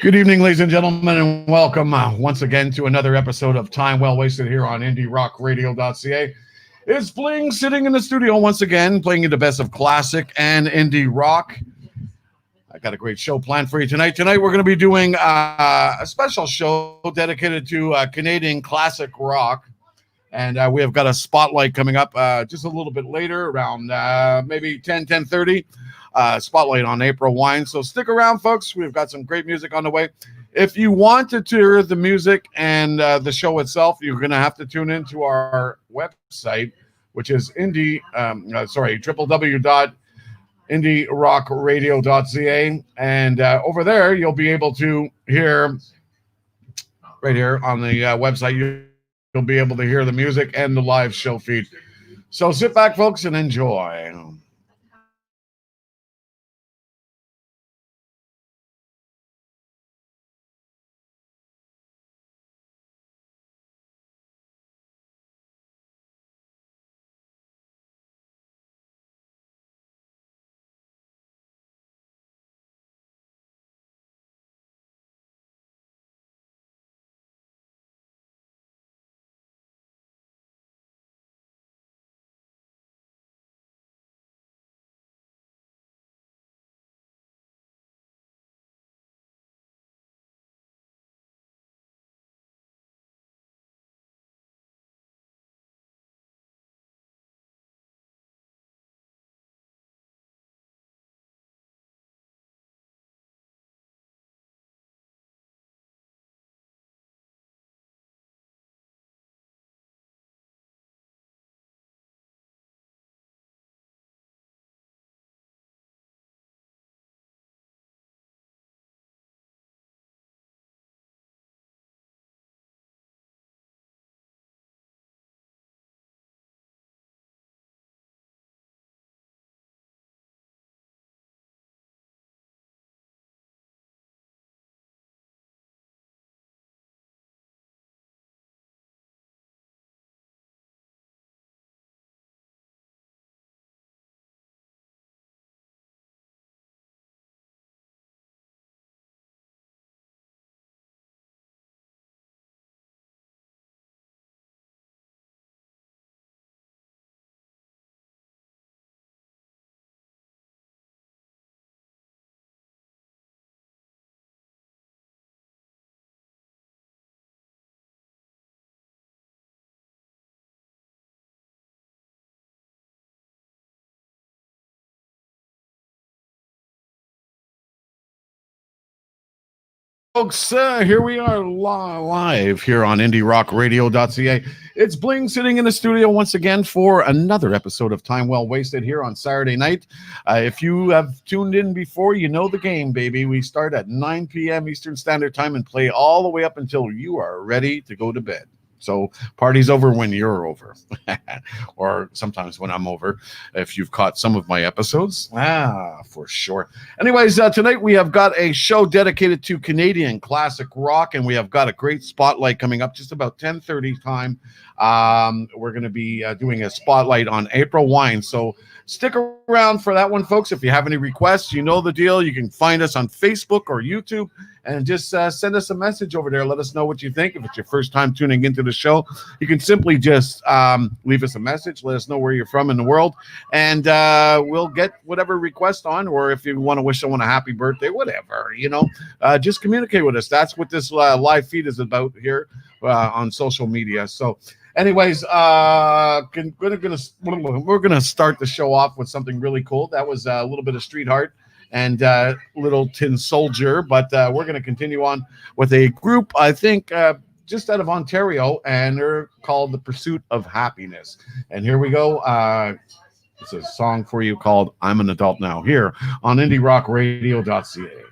Good evening, ladies and gentlemen, and welcome once again to another episode of Time Well Wasted here on IndieRockRadio.ca. It's Bling sitting in the studio once again, playing you the best of classic and indie rock. I got a great show planned for you tonight. Tonight, we're going to be doing a special show dedicated to Canadian classic rock. And we have got a spotlight coming up just a little bit later, around maybe 10:30. Spotlight on April Wine. So stick around, folks. We've got some great music on the way. If you wanted to hear the music and the show itself, you're going to have to tune into our website, which is www.indierockradio.ca. And over there, you'll be able to hear right here on the website. You'll be able to hear the music and the live show feed. So sit back, folks, and enjoy. Hey, folks, here we are live here on IndieRockRadio.ca. It's Bling sitting in the studio once again for another episode of Time Well Wasted here on Saturday night. If you have tuned in before, you know the game, baby. We start at 9 p.m. Eastern Standard Time and play all the way up until you are ready to go to bed. So party's over when you're over, or sometimes when I'm over. If you've caught some of my episodes, for sure. Anyways, tonight we have got a show dedicated to Canadian classic rock, and we have got a great spotlight coming up just about 10:30 time. We're going to be doing a spotlight on April Wine. So stick around for that one, folks. If you have any requests, you know the deal. You can find us on Facebook or YouTube and just send us a message over there. Let us know what you think. If it's your first time tuning into the show, you can simply just leave us a message. Let us know where you're from in the world, and we'll get whatever request on. Or if you want to wish someone a happy birthday, whatever, just communicate with us. That's what this live feed is about here on social media. So anyways, we're gonna start the show off with something really cool. That was a little bit of Street Heart and Little Tin Soldier, but we're gonna continue on with a group, I think, just out of Ontario, and they're called The Pursuit of Happiness. And here we go. It's a song for you called "I'm an Adult Now" here on IndieRockRadio.ca.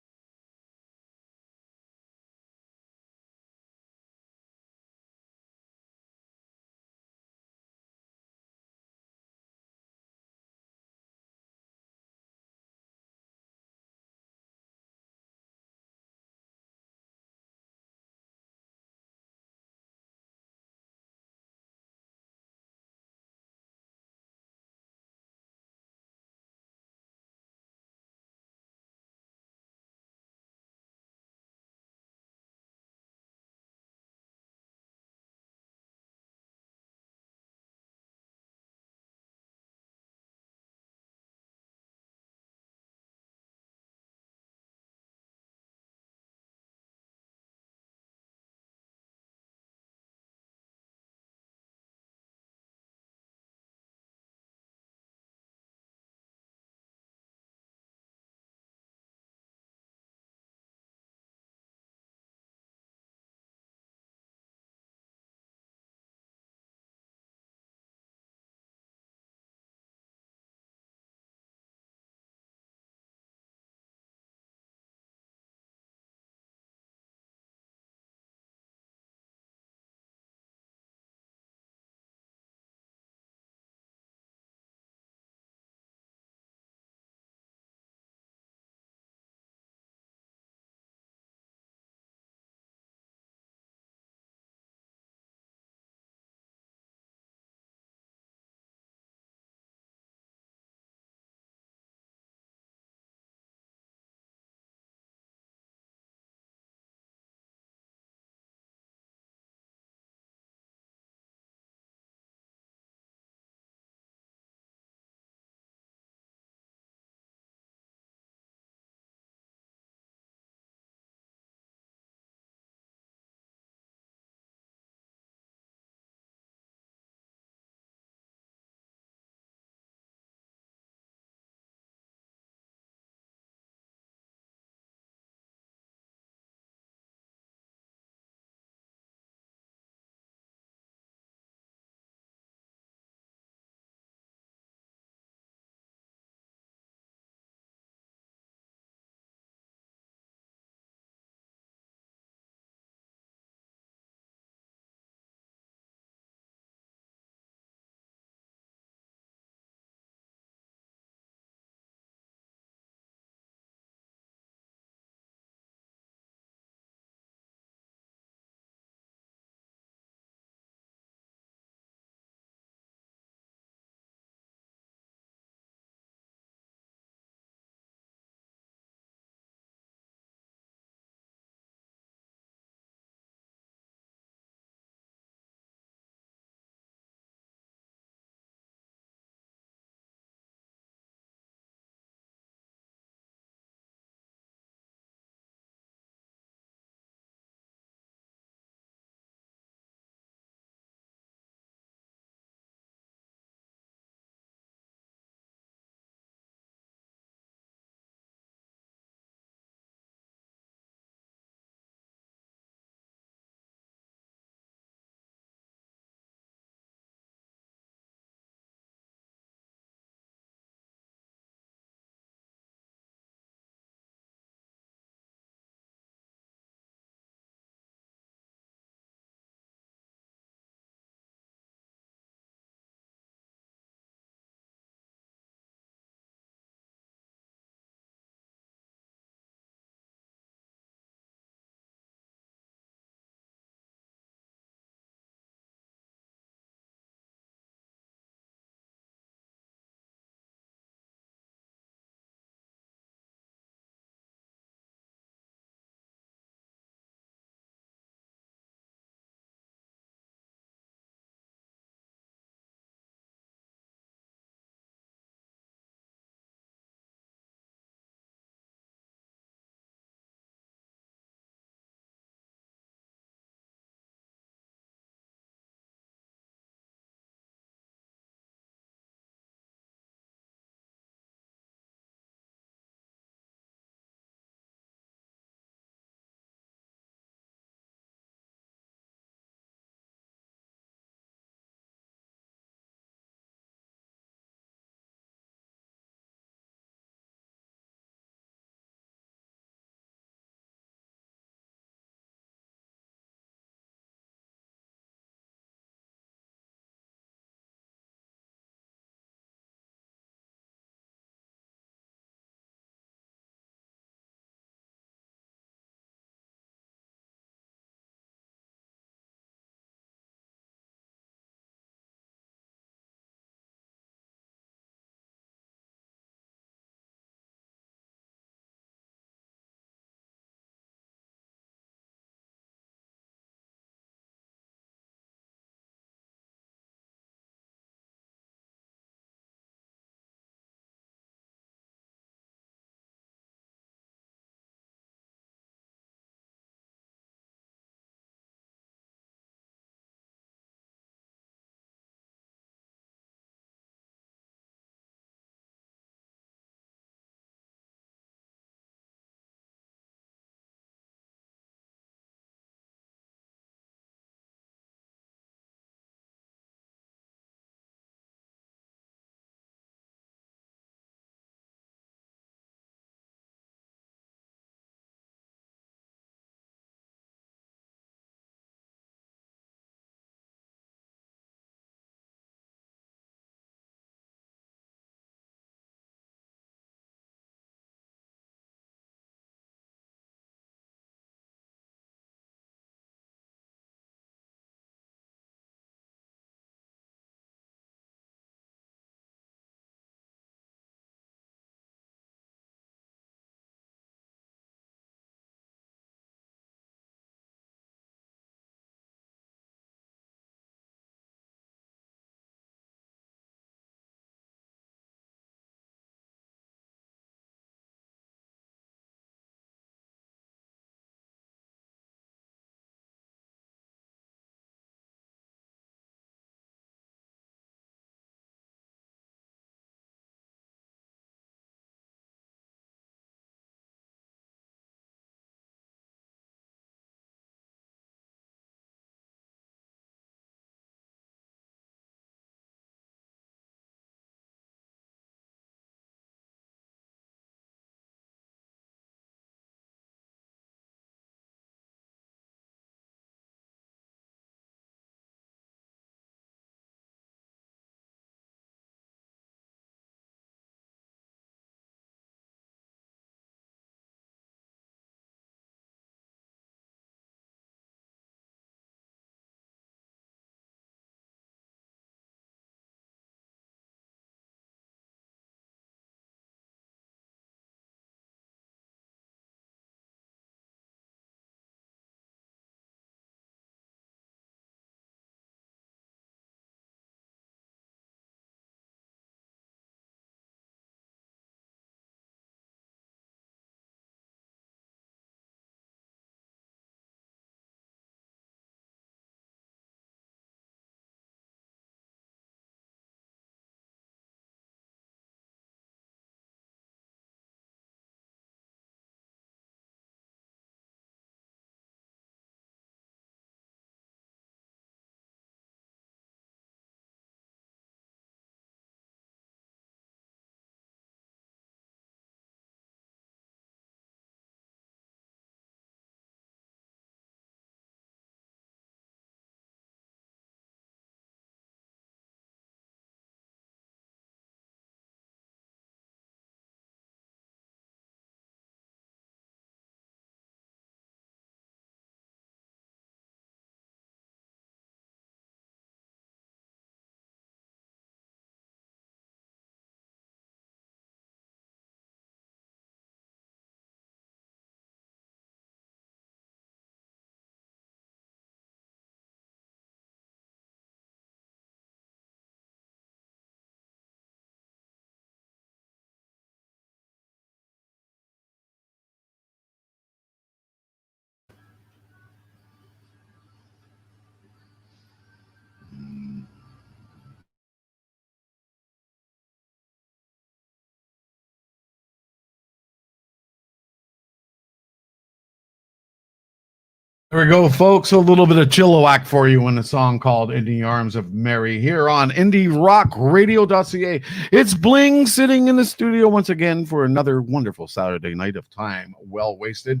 There we go, folks. A little bit of Chilliwack for you in a song called In the Arms of Mary here on IndieRockRadio.ca. It's Bling sitting in the studio once again for another wonderful Saturday night of time well wasted.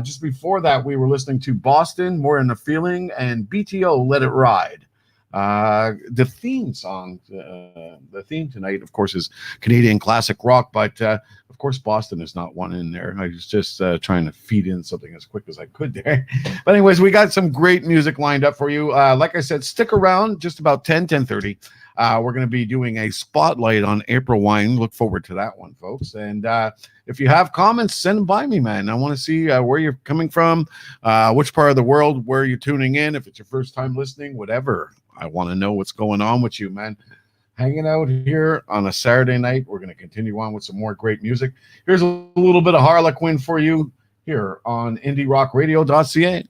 Just before that, we were listening to Boston, More in the Feeling, and BTO, Let It Ride. The theme song, the theme tonight, of course, is Canadian classic rock, but of course, Boston is not one in there. I was just trying to feed in something as quick as I could there. But anyways, we got some great music lined up for you. Like I said, stick around just about 10:30. We're going to be doing a spotlight on April Wine. Look forward to that one, folks. And if you have comments, send them by me, man. I want to see where you're coming from, which part of the world, where you're tuning in, if it's your first time listening, whatever. I want to know what's going on with you, man. Hanging out here on a Saturday night. We're going to continue on with some more great music. Here's a little bit of Harlequin for you here on IndieRockRadio.ca.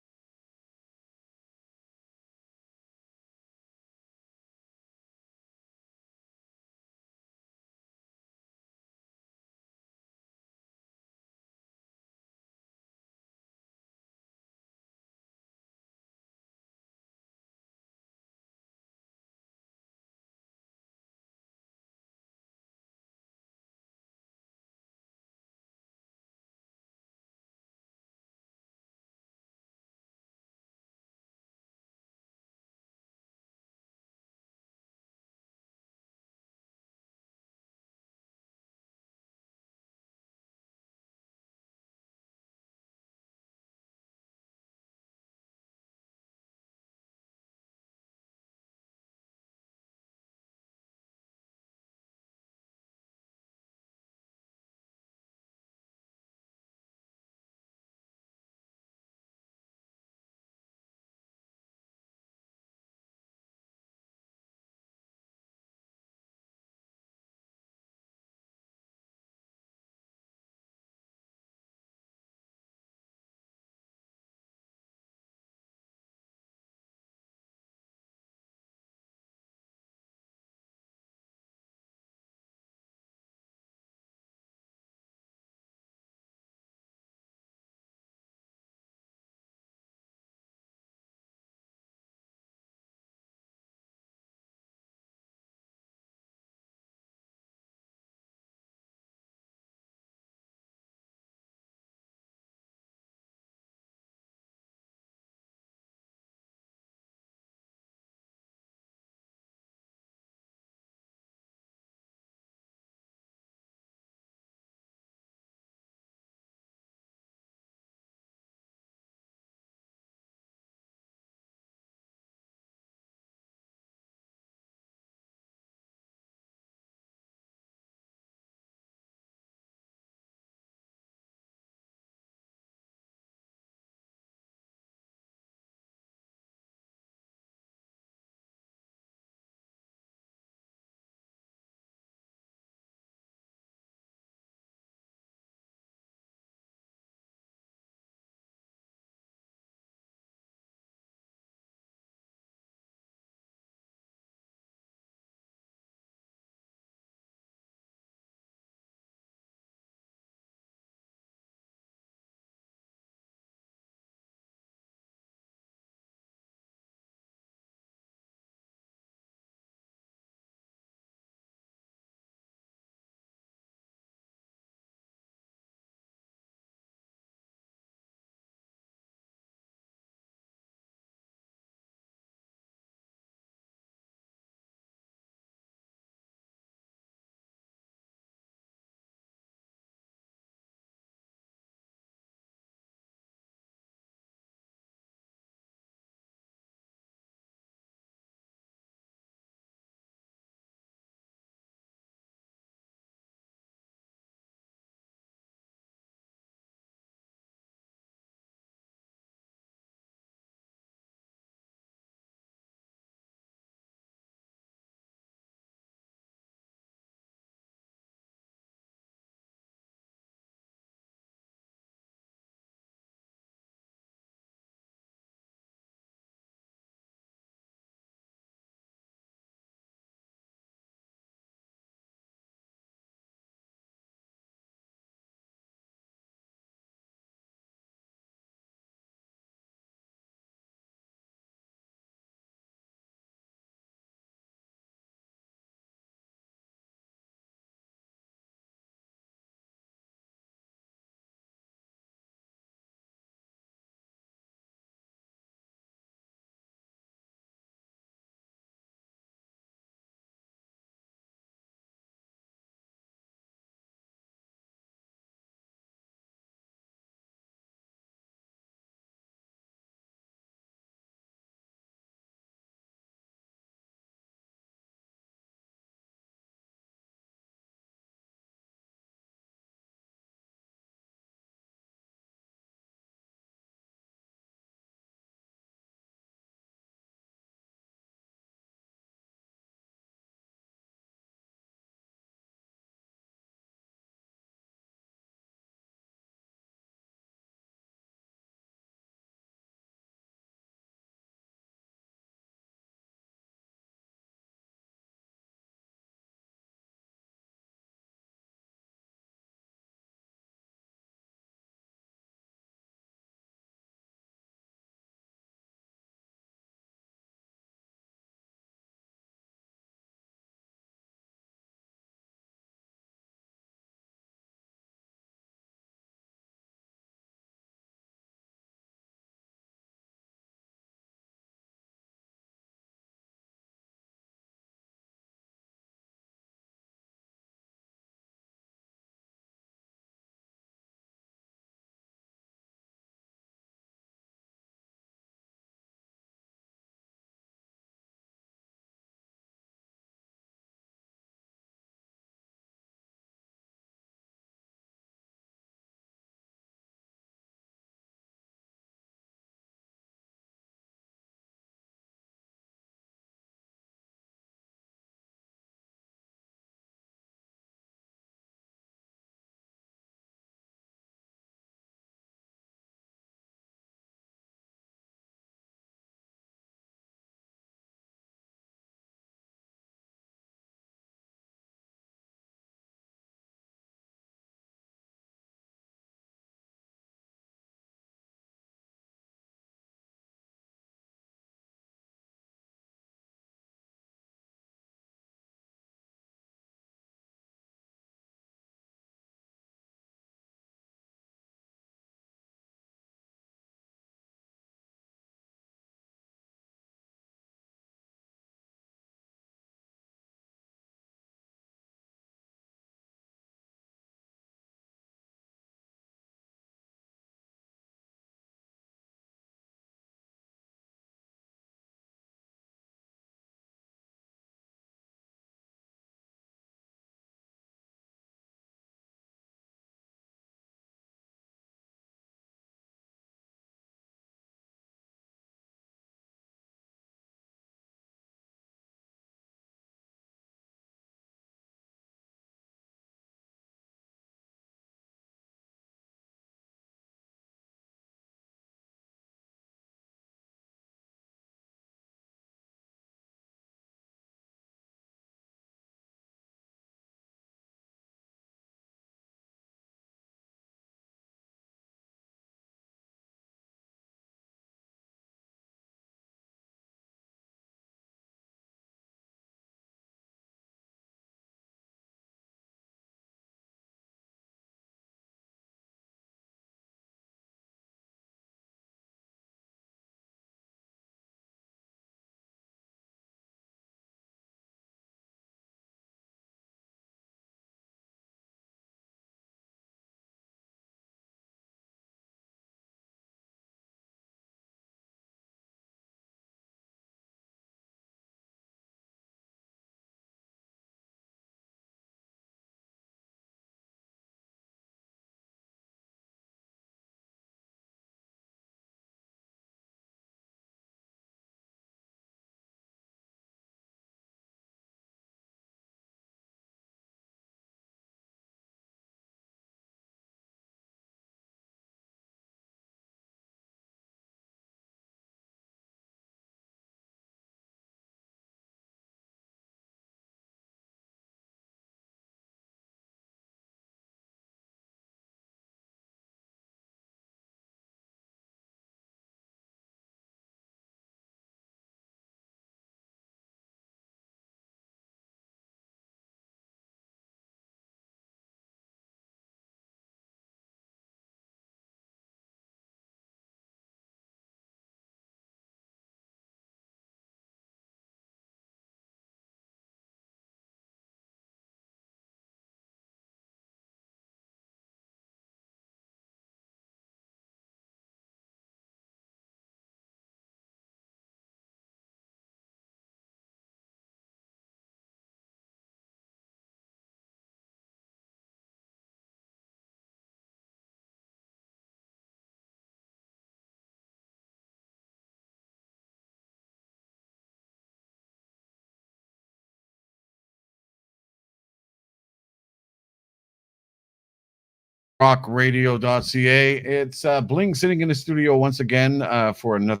rockradio.ca. It's Bling sitting in the studio once again for another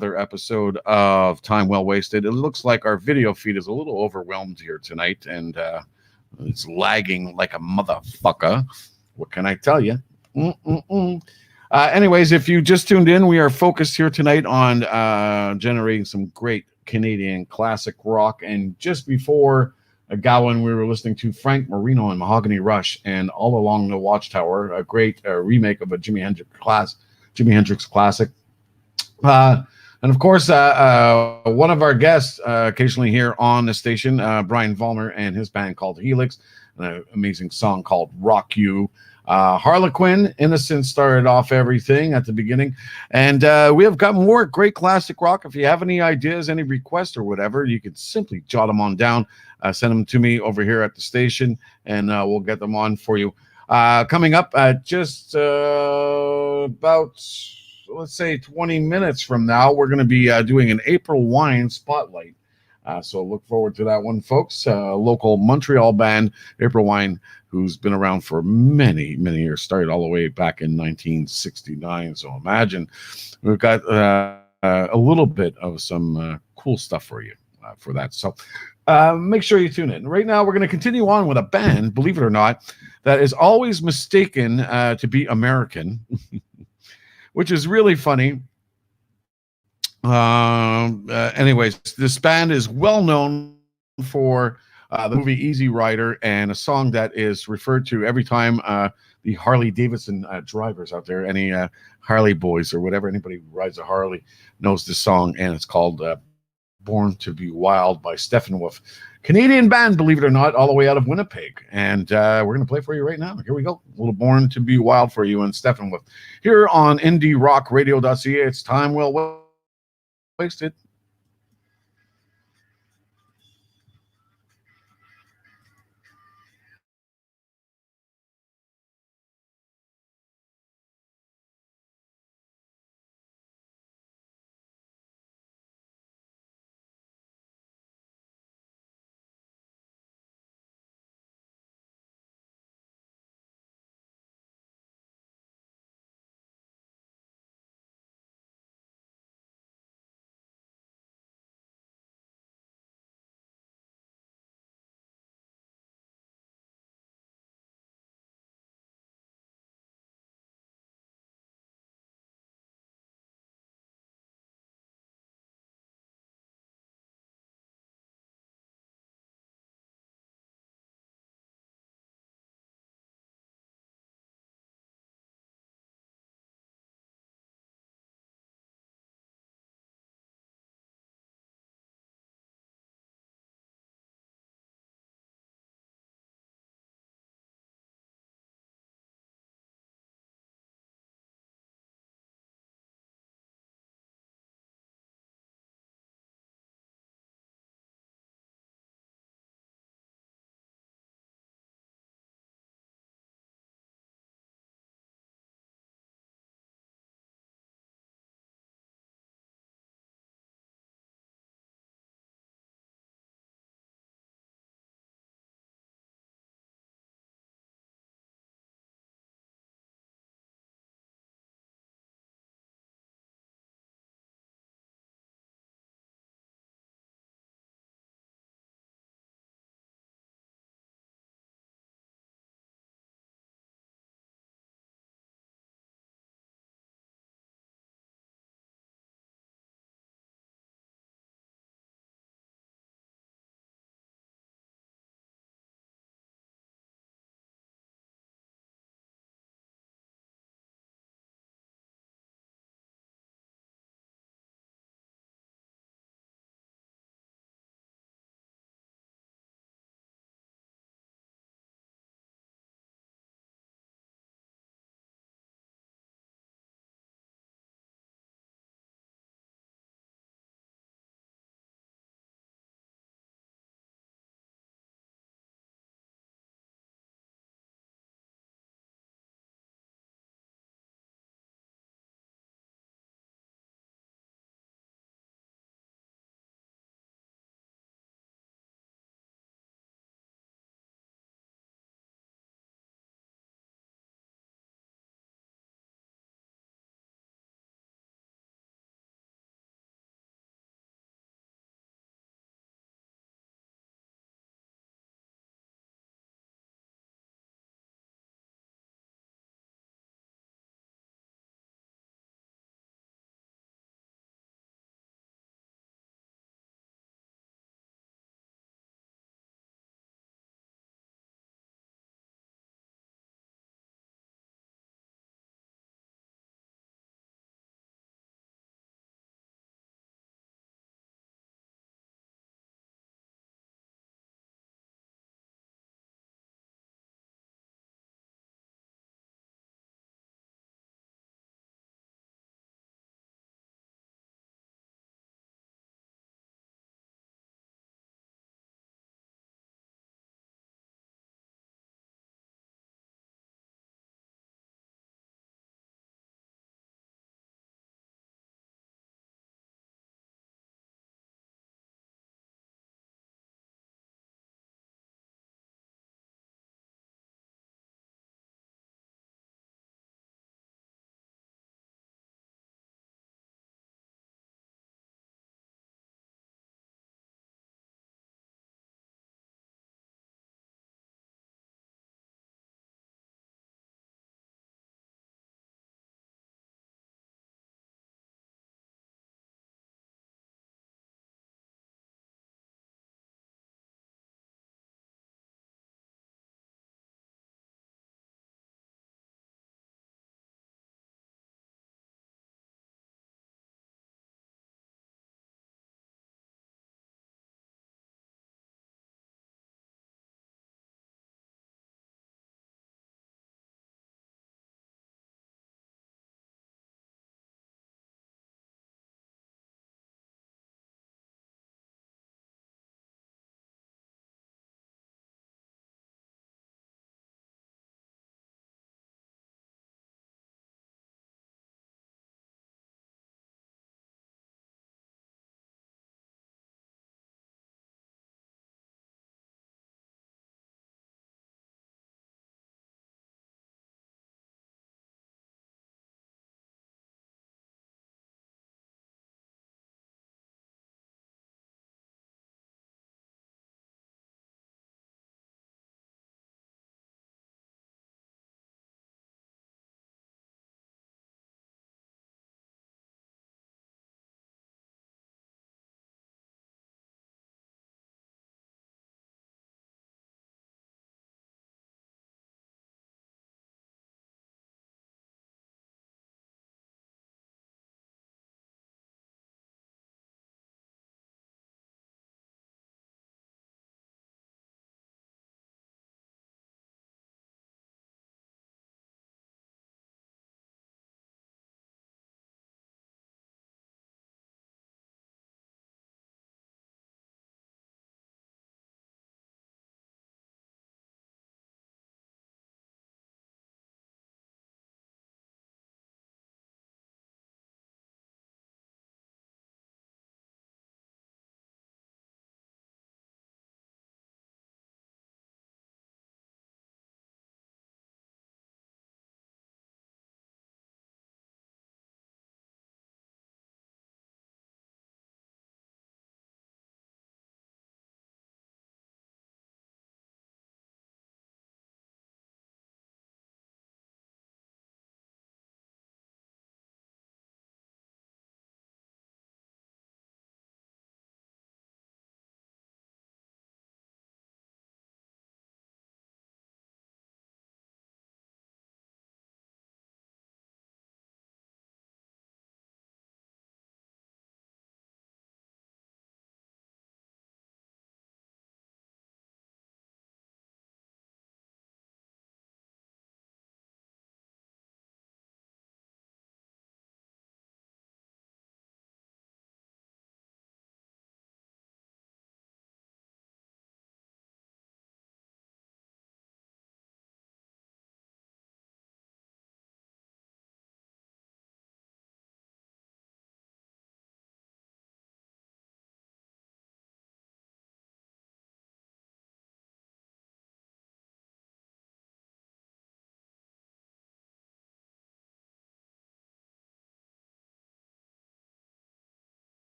episode of Time Well Wasted. It looks like our video feed is a little overwhelmed here tonight, and it's lagging like a motherfucker. What can I tell you? Mm-mm-mm. Anyways, if you just tuned in, we are focused here tonight on generating some great Canadian classic rock. And just before Gowan, we were listening to Frank Marino and Mahogany Rush and All Along the Watchtower, a great remake of a Jimi Hendrix classic. Uh, and of course, one of our guests occasionally here on the station, Brian Vollmer and his band called Helix, an amazing song called Rock You. Harlequin, Innocent started off everything at the beginning. And we have got more great classic rock. If you have any ideas, any requests or whatever, you can simply jot them on down, send them to me over here at the station, and we'll get them on for you. Coming up just about, let's say, 20 minutes from now, we're going to be doing an April Wine Spotlight. So look forward to that one, folks. Local Montreal band, April Wine, who's been around for many, many years, started all the way back in 1969. So imagine we've got a little bit of some cool stuff for you for that. So make sure you tune in. Right now, we're going to continue on with a band, believe it or not, that is always mistaken to be American, which is really funny. Anyways, this band is well known for the movie Easy Rider and a song that is referred to every time the Harley Davidson drivers out there, any Harley boys or whatever, anybody who rides a Harley knows this song, and it's called Born to Be Wild by Steppenwolf. Canadian band, believe it or not, all the way out of Winnipeg. And we're going to play for you right now. Here we go. A little Born to Be Wild for you and Steppenwolf. Here on IndieRockRadio.ca, it's Time Well Wasted.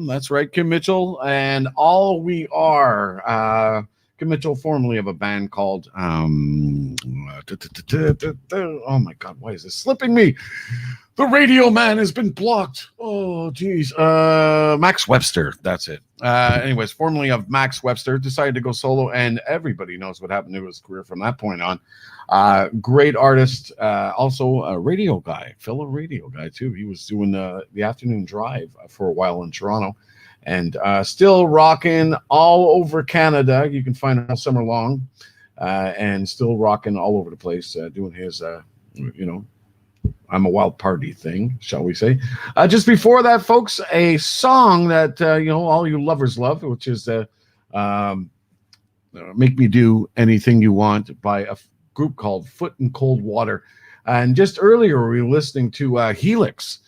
That's right, Kim Mitchell, and all we are. Kim Mitchell, formerly of a band called oh my God, why is this slipping me? The radio man has been blocked. Oh, geez. Max Webster. That's it. Anyways, formerly of Max Webster, decided to go solo, and everybody knows what happened to his career from that point on. Great artist. Also a radio guy, fellow radio guy, too. He was doing the afternoon drive for a while in Toronto and still rocking all over Canada. You can find him all summer long and still rocking all over the place, doing his, you know, I'm a wild party thing, shall we say. Just before that, folks, a song that, all you lovers love, which is um, Make Me Do Anything You Want by a group called Foot in Cold Water. And just earlier, we were listening to Helix,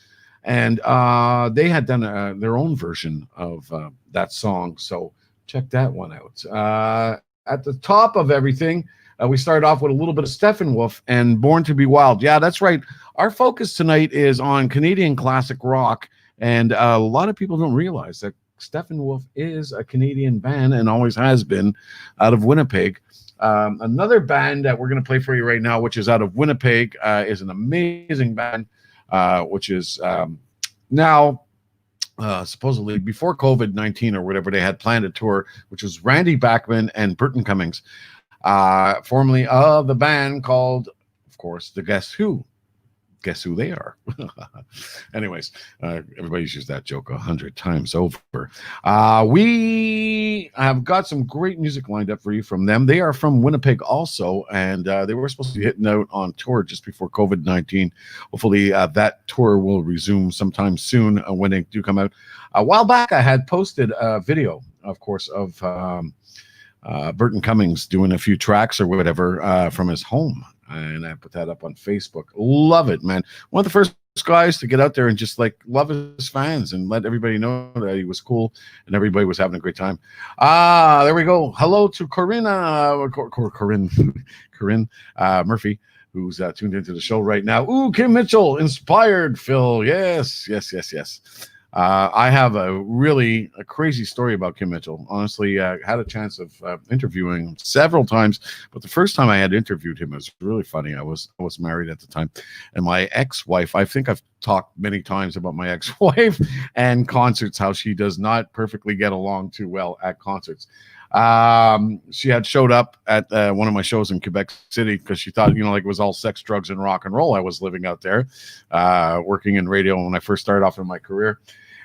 and they had done their own version of that song. So check that one out. At the top of everything, we started off with a little bit of Steppenwolf and Born to Be Wild. Yeah, that's right. Our focus tonight is on Canadian classic rock, and a lot of people don't realize that Steppenwolf is a Canadian band and always has been, out of Winnipeg. Another band that we're going to play for you right now, which is out of Winnipeg, is an amazing band, which is now supposedly before COVID-19 or whatever, they had planned a tour, which was Randy Bachman and Burton Cummings, formerly of the band called, of course, the Guess Who. Guess who they are? Anyways, everybody's used that joke 100 times over. We have got some great music lined up for you from them. They are from Winnipeg also, and they were supposed to be hitting out on tour just before COVID-19. Hopefully that tour will resume sometime soon when they do come out. A while back, I had posted a video, of course, of Burton Cummings doing a few tracks or whatever from his home. And I put that up on Facebook. Love it, man. One of the first guys to get out there and just like love his fans and let everybody know that he was cool and everybody was having a great time. There we go. Hello to Corinne Murphy, who's tuned into the show right now. Ooh, Kim Mitchell, inspired Phil. Yes. I have a crazy story about Kim Mitchell. Honestly, had a chance of interviewing him several times, but the first time I had interviewed him, it was really funny. I was married at the time, and my ex-wife, I think I've talked many times about my ex-wife and concerts, how she does not perfectly get along too well at concerts. She had showed up at one of my shows in Quebec City because she thought, like it was all sex, drugs, and rock and roll. I was living out there, working in radio when I first started off in my career.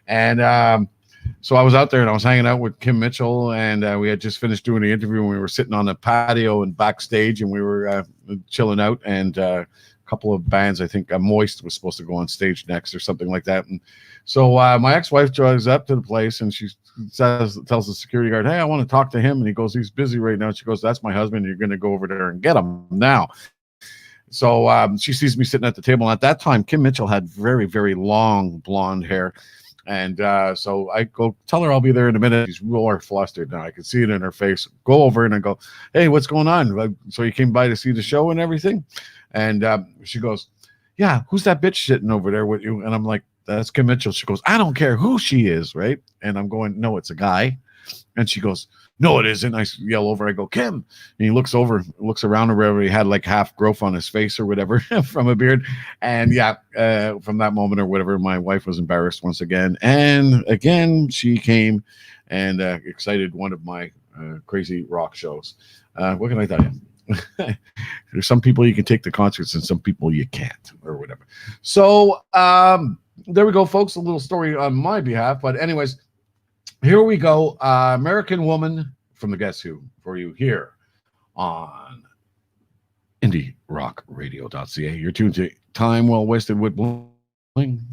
And so I was out there and I was hanging out with Kim Mitchell, and we had just finished doing the interview, and we were sitting on the patio and backstage, and we were chilling out, and a couple of bands, I think Moist was supposed to go on stage next or something like that. And so my ex-wife drives up to the place, and she tells the security guard, "Hey, I want to talk to him." And he goes, "He's busy right now." She goes, "That's my husband. You're going to go over there and get him now." So she sees me sitting at the table. And at that time, Kim Mitchell had very, very long blonde hair. And so I go, "Tell her I'll be there in a minute." She's more flustered now. I can see it in her face. Go over and I go, "Hey, what's going on? So you came by to see the show and everything?" And she goes, "Yeah, who's that bitch sitting over there with you?" And I'm like, "That's Kim Mitchell." She goes, "I don't care who she is, right?" And I'm going, "No, it's a guy." And she goes, "No, it isn't." I yell over. I go, "Kim." And he looks over, looks around or wherever. He had like half growth on his face or whatever from a beard. And yeah, from that moment or whatever, my wife was embarrassed once again. And again, she came and excited one of my crazy rock shows. What can I tell you? There's some people you can take to concerts and some people you can't or whatever. So there we go, folks. A little story on my behalf. But anyways, here we go. American Woman from the Guess Who for you here on IndieRockRadio.ca. You're tuned to Time Well Wasted with Bling.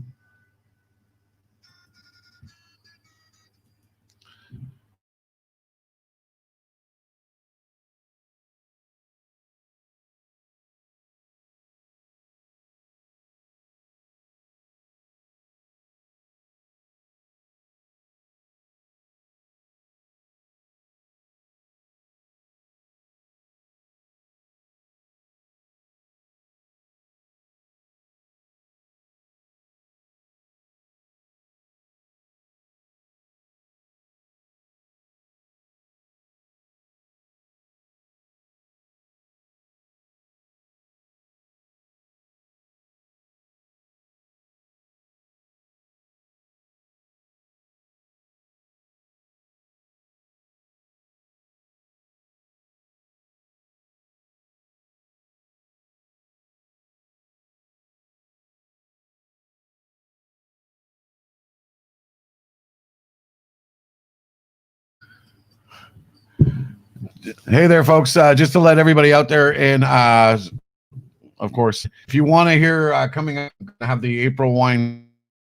Hey there, folks. Just to let everybody out there, and of course, if you want to hear coming up, have the April Wine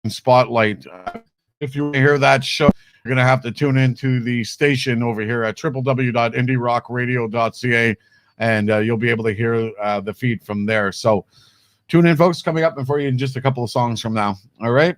Spotlight. If you want to hear that show, you're going to have to tune into the station over here at www.indierockradio.ca, and you'll be able to hear the feed from there. So tune in, folks. Coming up for you in just a couple of songs from now. All right.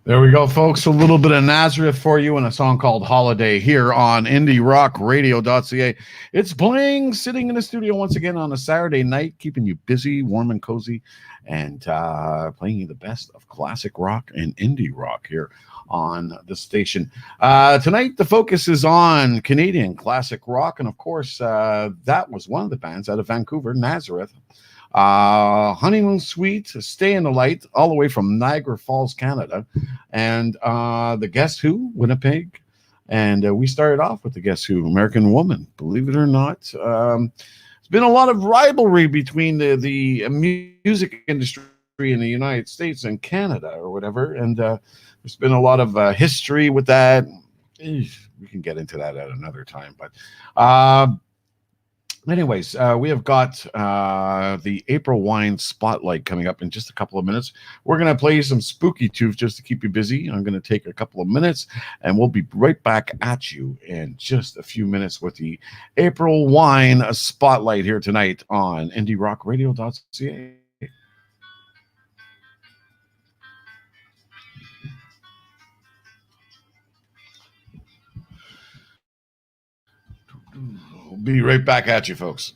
There we go, folks. A little bit of Nazareth for you and a song called Holiday here on IndieRockRadio.ca. It's Bling sitting in the studio once again on a Saturday night, keeping you busy, warm, and cozy, and playing you the best of classic rock and indie rock here on the station. Tonight, the focus is on Canadian classic rock, and of course, that was one of the bands out of Vancouver, Nazareth. Honeymoon Suite, Stay in the Light, all the way from Niagara Falls, Canada, and the Guess Who, Winnipeg. And we started off with the Guess Who, American Woman. Believe it or not, there's been a lot of rivalry between the music industry in the United States and Canada or whatever, and there's been a lot of history with that. We can get into that at another time, but anyways, we have got the April Wine Spotlight coming up in just a couple of minutes. We're going to play some Spooky Tooth just to keep you busy. I'm going to take a couple of minutes, and we'll be right back at you in just a few minutes with the April Wine Spotlight here tonight on IndieRockRadio.ca. We'll be right back at you, folks.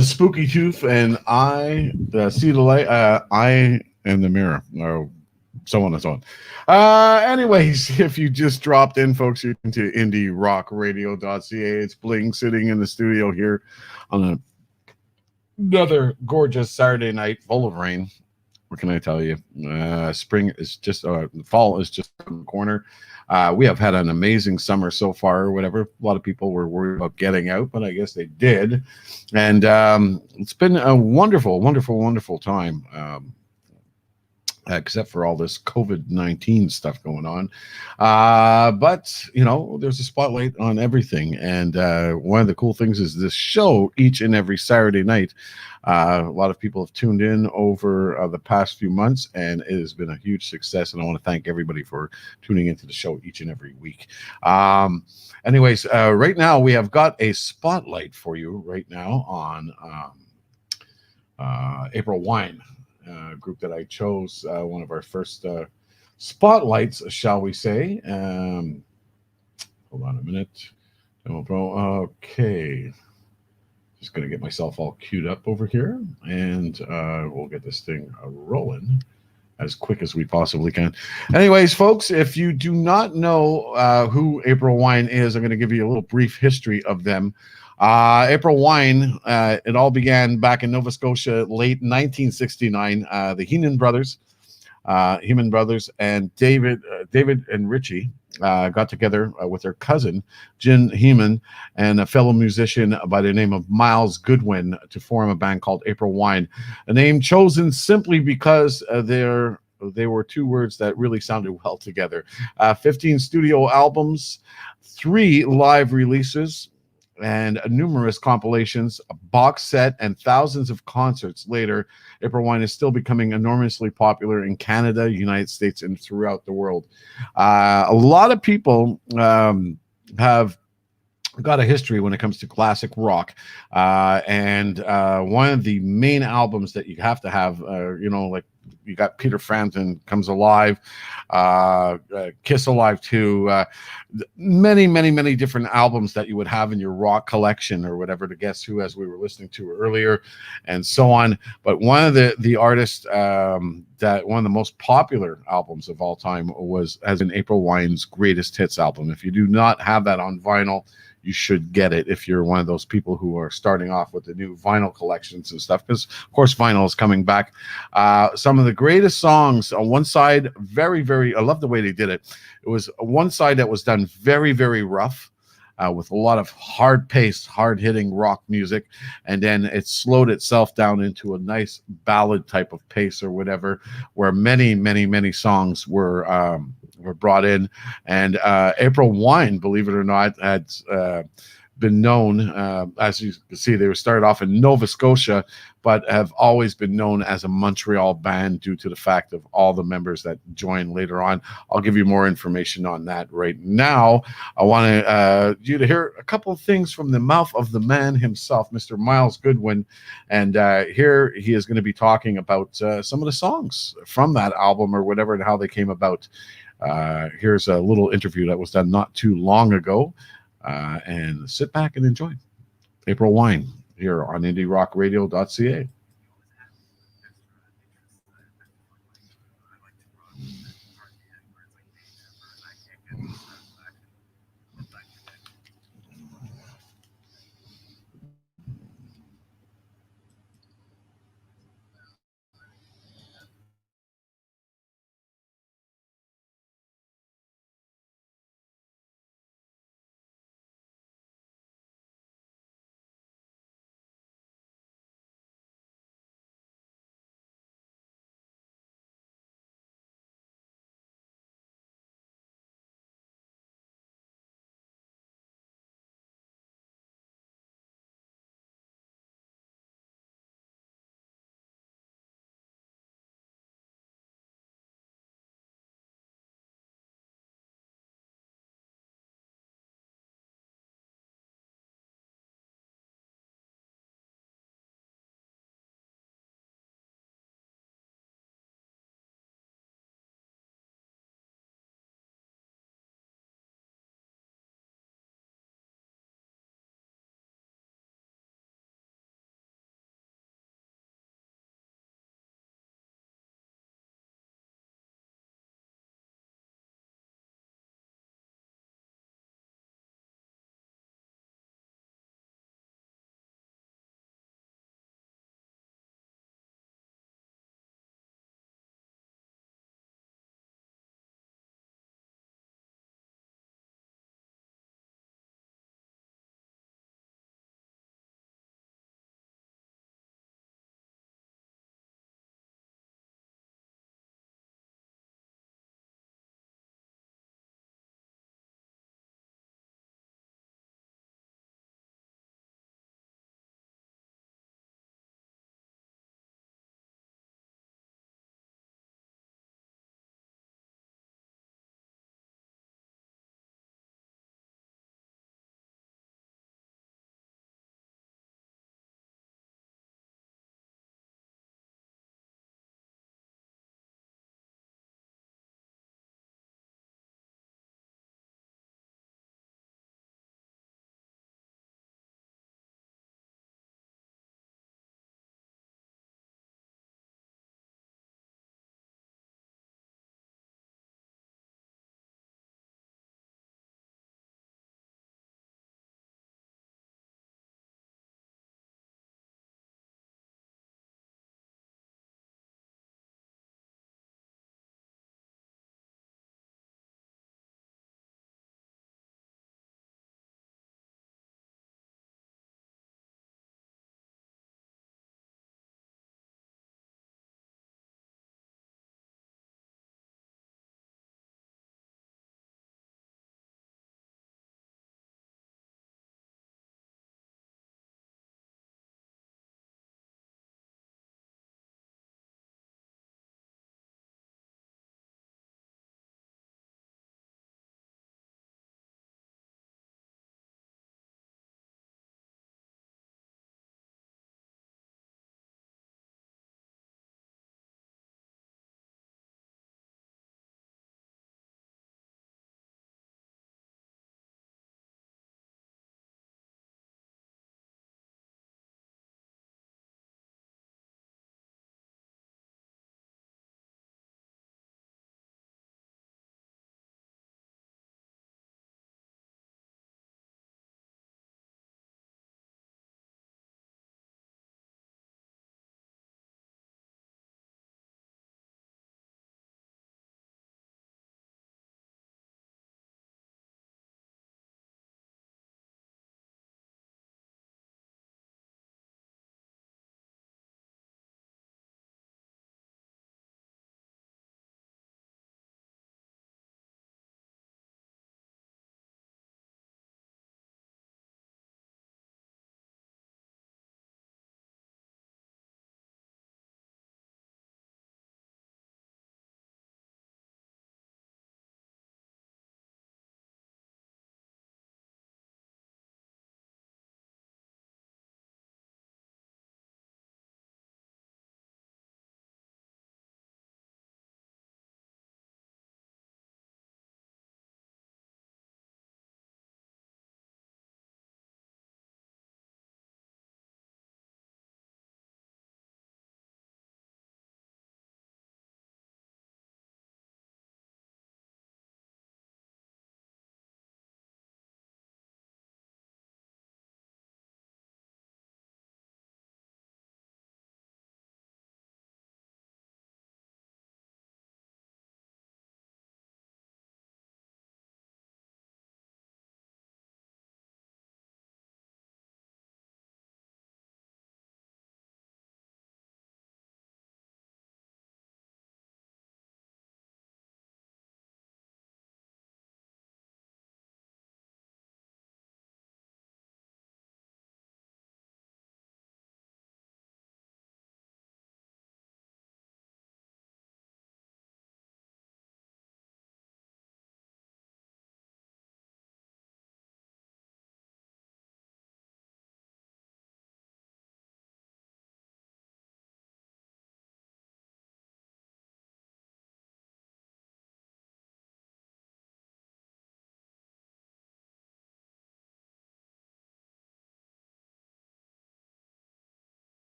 the spooky tooth, and I see the light. I am the mirror, or so on and so on. Anyways, if you just dropped in, folks, you're into IndieRockRadio.ca. It's Bling sitting in the studio here on another gorgeous Saturday night full of rain. What can I tell you? Spring is just fall is just around the corner. We have had an amazing summer so far, or whatever. A lot of people were worried about getting out, but I guess they did, and it's been a wonderful, wonderful, wonderful time. Except for all this COVID-19 stuff going on. But, there's a spotlight on everything. And one of the cool things is this show each and every Saturday night. A lot of people have tuned in over the past few months, and it has been a huge success. And I want to thank everybody for tuning into the show each and every week. Anyways, right now we have got a spotlight for you right now on April Wine. Group that I chose, one of our first spotlights, shall we say. Hold on a minute. Okay. Just going to get myself all queued up over here, and we'll get this thing rolling as quick as we possibly can. Anyways, folks, if you do not know who April Wine is, I'm going to give you a little brief history of them. April Wine, it all began back in Nova Scotia, late 1969. The Heman brothers, and David and Richie got together with their cousin Jin Heman and a fellow musician by the name of Miles Goodwin to form a band called April Wine. A name chosen simply because they were two words that really sounded well together. 15 studio albums, 3 live releases, and numerous compilations, a box set, and thousands of concerts later. April Wine is still becoming enormously popular in Canada, United States, and throughout the world. A lot of people have got a history when it comes to classic rock, and one of the main albums that you have to have, like you got Peter Frampton Comes Alive, Kiss Alive 2, many different albums that you would have in your rock collection or whatever, to Guess Who, as we were listening to earlier, and so on. But one of the artists that one of the most popular albums of all time has been April Wine's Greatest Hits album. If you do not have that on vinyl, you should get it if you're one of those people who are starting off with the new vinyl collections and stuff, because of course vinyl is coming back. Some of the greatest songs on one side, very, I love the way they did it. It was one side that was done very rough, with a lot of hard-paced, hard-hitting rock music, and then it slowed itself down into a nice ballad type of pace or whatever, where many songs were brought in. And April Wine, believe it or not, had been known, as you can see, they were started off in Nova Scotia, but have always been known as a Montreal band due to the fact of all the members that joined later on. I'll give you more information on that right now. I want you to hear a couple of things from the mouth of the man himself, Mr. Miles Goodwin, and here he is going to be talking about some of the songs from that album or whatever and how they came about. Here's a little interview that was done not too long ago, and sit back and enjoy. April Wine here on IndieRockRadio.ca.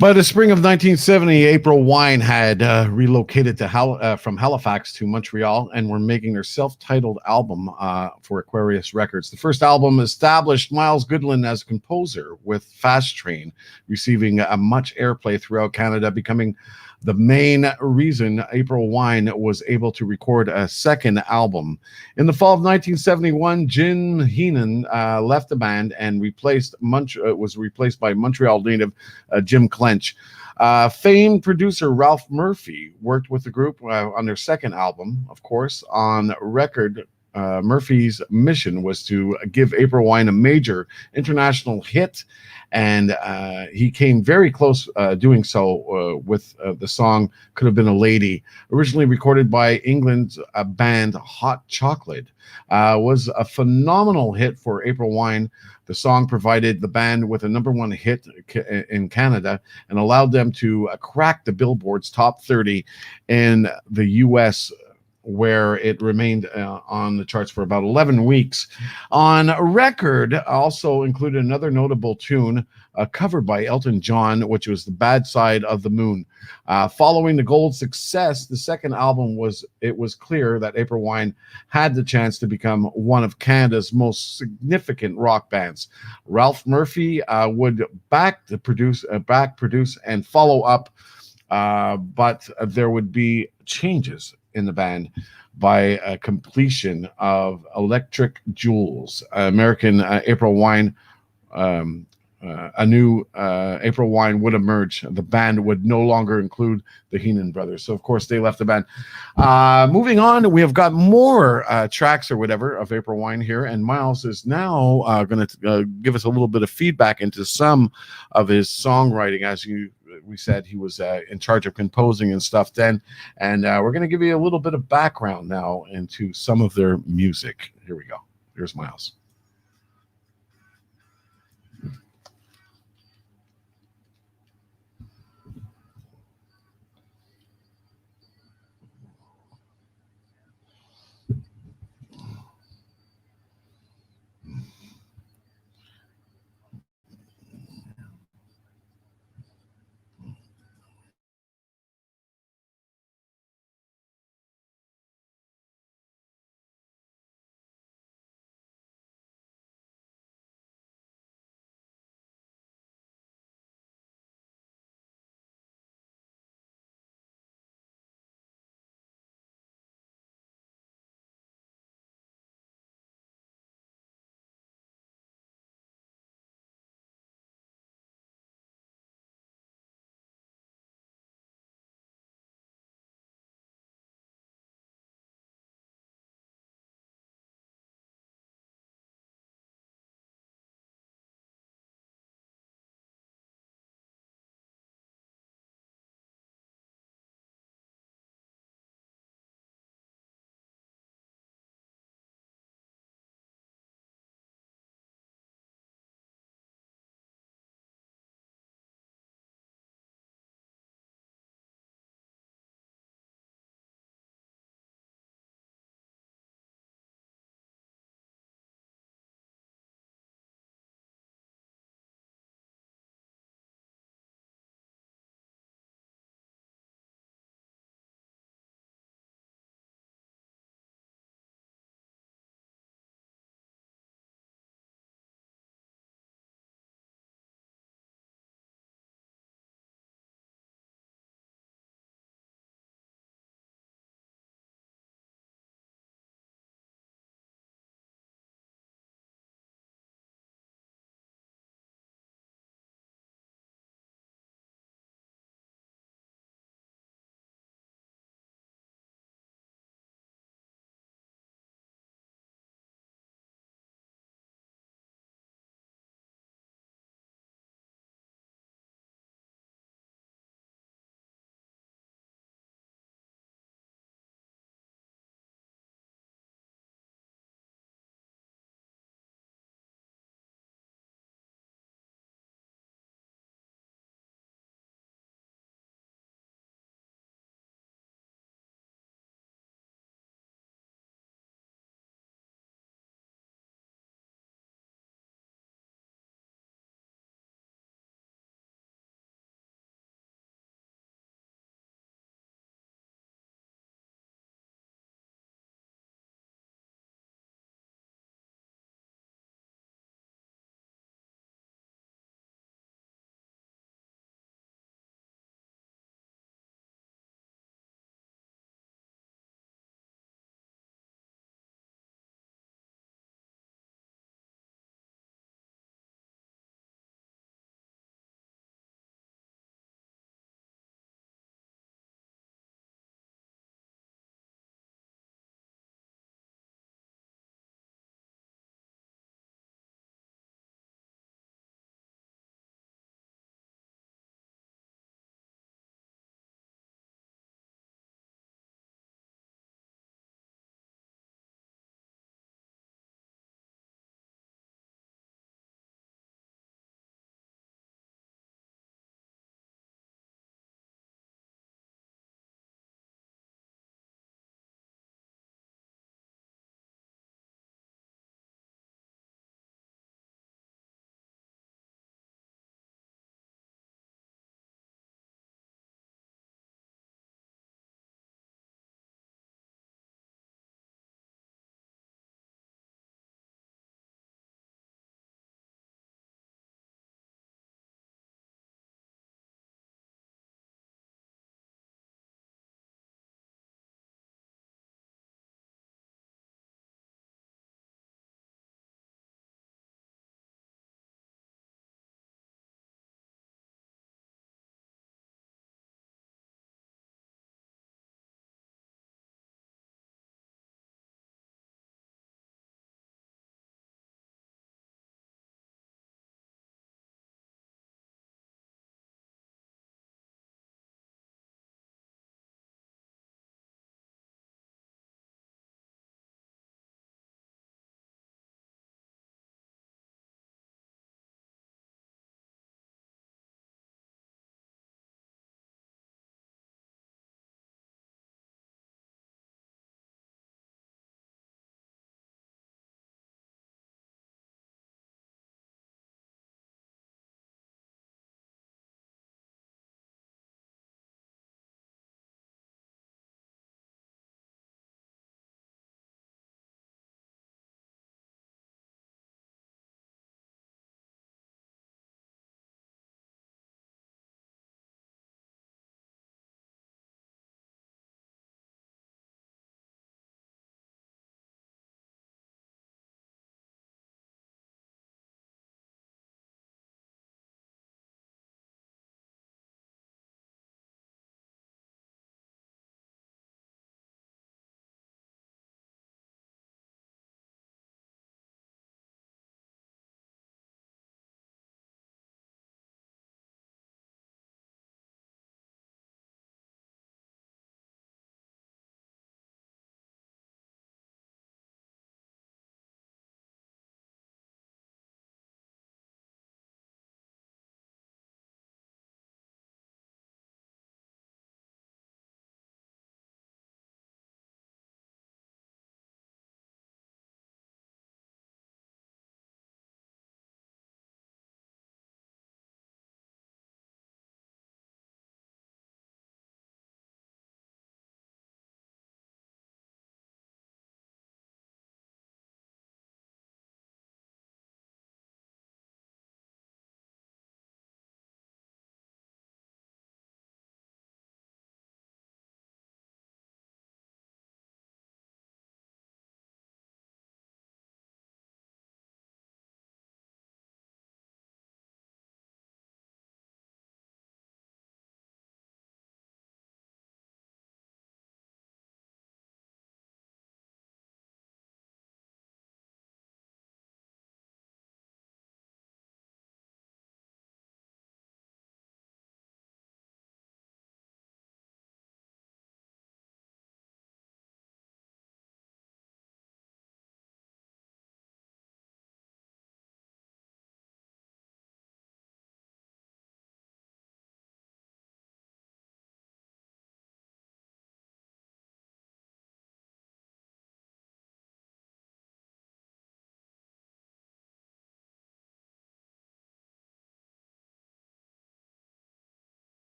By the spring of 1970, April Wine had relocated to from Halifax to Montreal and were making their self-titled album for Aquarius Records. The first album established Miles Goodland as a composer, with Fast Train receiving much airplay throughout Canada, becoming the main reason April Wine was able to record a second album. In the fall of 1971, Jim Heenan left the band and was replaced by Montreal native Jim Clench. Famed producer Ralph Murphy worked with the group on their second album, of course. On record, Murphy's mission was to give April Wine a major international hit, and he came very close doing so with the song Could Have Been a Lady, originally recorded by England's band Hot Chocolate. Was a phenomenal hit for April Wine. The song provided the band with a number one hit in Canada and allowed them to crack the Billboard's top 30 in the U.S., where it remained on the charts for about 11 weeks. On record, also included another notable tune, covered by Elton John, which was The Bad Side of the Moon. Following the gold success, the second album was clear that April Wine had the chance to become one of Canada's most significant rock bands. Ralph Murphy would back produce and follow up, but there would be changes in the band by completion of Electric Jewels. American April Wine, a new April Wine would emerge. The band would no longer include the Heenan brothers. So, of course, they left the band. Moving on, we have got more tracks or whatever of April Wine here, and Miles is now going to give us a little bit of feedback into some of his songwriting. As we said, he was in charge of composing and stuff then, and we're going to give you a little bit of background now into some of their music. Here we go. Here's Miles.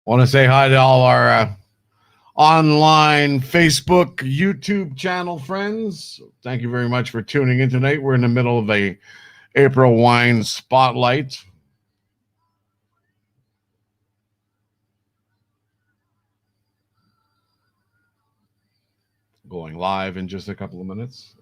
Want to say hi to all our online Facebook, YouTube channel friends. Thank you very much for tuning in tonight. We're in the middle of a April wine spotlight. Going live in just a couple of minutes.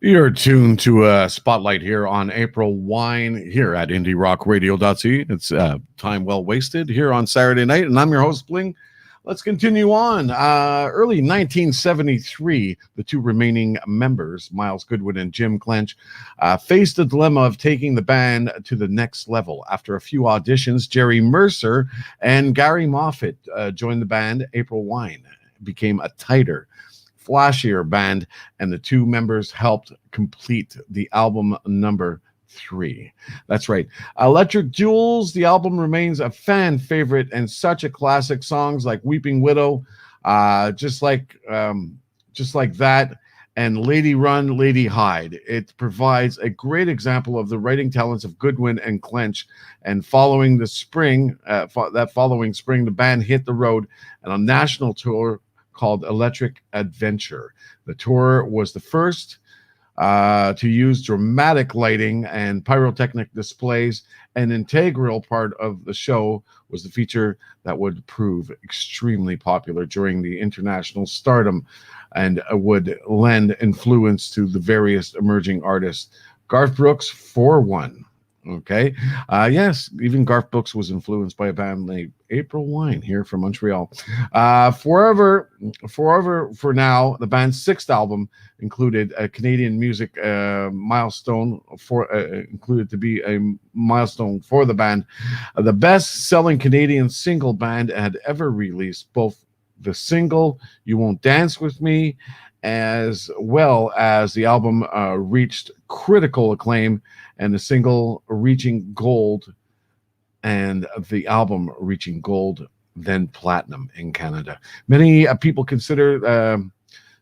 You're tuned to a spotlight here on April Wine here at IndieRockRadio.ca. It's time well wasted here on Saturday night, and I'm your host, Bling. Let's continue on. Early 1973, the two remaining members, Miles Goodwin and Jim Clench, faced the dilemma of taking the band to the next level. After a few auditions, Jerry Mercer and Gary Moffat joined the band. April Wine became a tighter, flashier band, and the two members helped complete the album number 3. That's right. Electric Jewels, the album remains a fan favorite and such a classic. Songs like Weeping Widow, just like that, and Lady Run, Lady Hide. It provides a great example of the writing talents of Goodwin and Clench. And following the spring, that following spring, the band hit the road and a national tour called Electric Adventure. The tour was the first to use dramatic lighting and pyrotechnic displays. An integral part of the show was the feature that would prove extremely popular during the international stardom and would lend influence to the various emerging artists. Garth Brooks, for one. Okay. Yes, even Garth Brooks was influenced by a band named April Wine here from Montreal. Forever for Now, the band's 6th album included a Canadian music milestone included to be a milestone for the band. The best-selling Canadian single band had ever released, both the single "You Won't Dance With Me" as well as the album reached critical acclaim, and the single reaching gold, and the album reaching gold, then platinum in Canada. Many people consider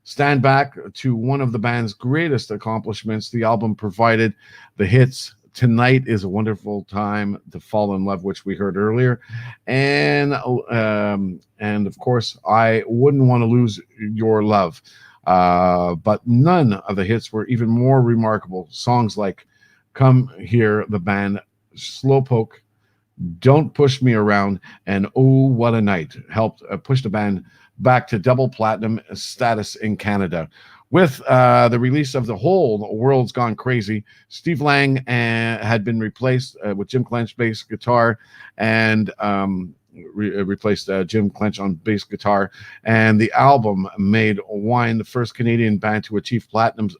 Stand Back to one of the band's greatest accomplishments. The album provided the hits Tonight Is a Wonderful Time to Fall in Love, which we heard earlier, and of course, I Wouldn't Want to Lose Your Love. But none of the hits were even more remarkable. Songs like Come Here, the band, Slowpoke, Don't Push Me Around, and Oh What a Night helped push the band back to double platinum status in Canada. With the release of The Whole World's Gone Crazy, Steve Lang had been replaced with Jim Clench bass guitar, and replaced Jim Clench on bass guitar, and the album made Wine the first Canadian band to achieve platinum's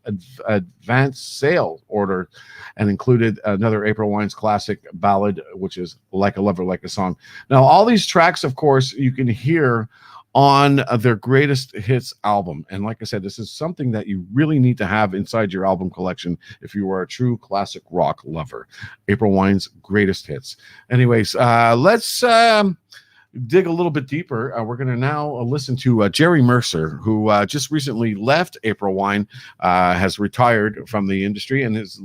advanced sale order, and included another April Wine's classic ballad, which is Like a Lover, Like a Song. Now, all these tracks, of course, you can hear on their greatest hits album. And like I said, this is something that you really need to have inside your album collection if you are a true classic rock lover. April Wine's greatest hits. Anyways, let's dig a little bit deeper. We're going to now listen to Jerry Mercer, who just recently left April Wine, has retired from the industry, and is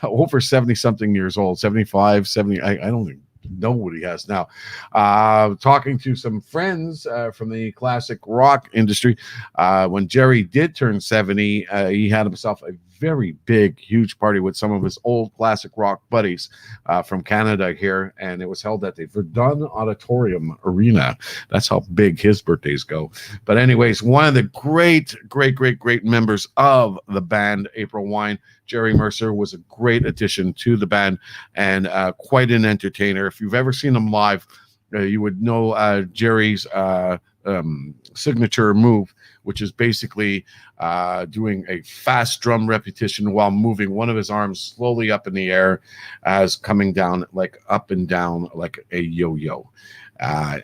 over 70 something years old, 75, 70. I don't think know what he has now. Talking to some friends from the classic rock industry, when Jerry did turn 70, he had himself a very big, huge party with some of his old classic rock buddies from Canada here, and it was held at the Verdun Auditorium Arena. That's how big his birthdays go. But anyways, one of the great members of the band, April Wine, Jerry Mercer, was a great addition to the band and quite an entertainer. If you've ever seen him live, you would know Jerry's signature move, which is basically doing a fast drum repetition while moving one of his arms slowly up in the air as coming down, like up and down like a yo-yo.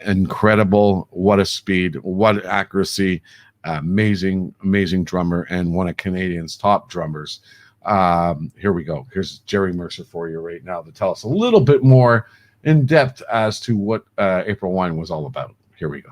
Incredible. What a speed, what accuracy. Amazing drummer, and one of Canadian's top drummers. Here we go. Here's Jerry Mercer for you right now to tell us a little bit more in depth as to what April Wine was all about. Here we go.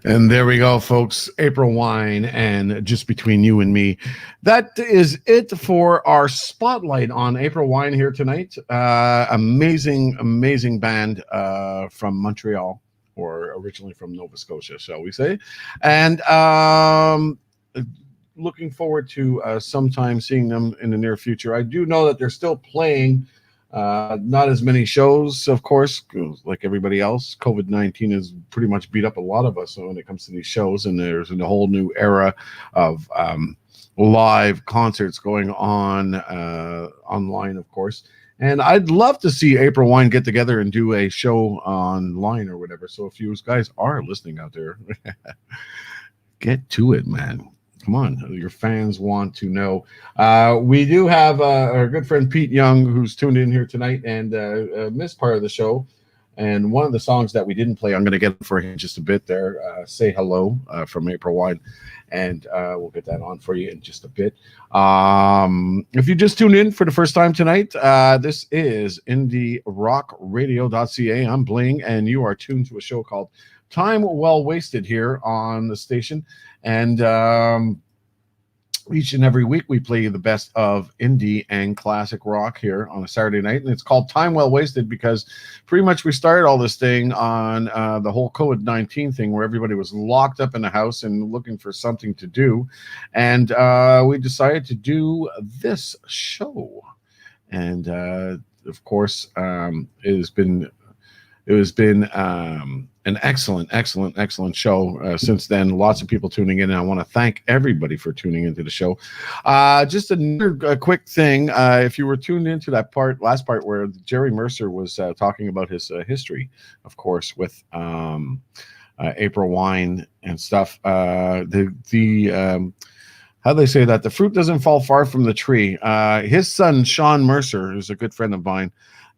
And there we go, folks. April Wine and Just Between You and Me. That is it for our spotlight on April Wine here tonight. Amazing, amazing band from Montreal, or originally from Nova Scotia, shall we say. And looking forward to sometime seeing them in the near future. I do know that they're still playing. Not as many shows, of course, like everybody else. COVID-19 has pretty much beat up a lot of us when it comes to these shows, and there's a whole new era of live concerts going on online, of course. And I'd love to see April Wine get together and do a show online or whatever. So if you guys are listening out there, get to it, man. Come on, your fans want to know. We do have our good friend Pete Young, who's tuned in here tonight and missed part of the show. And one of the songs that we didn't play, I'm going to get for him just a bit there. Say Hello from April Wine. And we'll get that on for you in just a bit. If you just tuned in for the first time tonight, this is IndieRockRadio.ca. I'm Bling, and you are tuned to a show called Time Well Wasted here on the station. And each and every week we play the best of indie and classic rock here on a Saturday night. And it's called Time Well Wasted because pretty much we started all this thing on the whole COVID-19 thing where everybody was locked up in the house and looking for something to do. And we decided to do this show. And of course, it has been an excellent show since then. Lots of people tuning in, and I want to thank everybody for tuning into the show. Just another quick thing. If you were tuned into that last part where Jerry Mercer was talking about his history, of course, with April Wine and stuff, how they say that the fruit doesn't fall far from the tree. His son, Sean Mercer, who's a good friend of mine,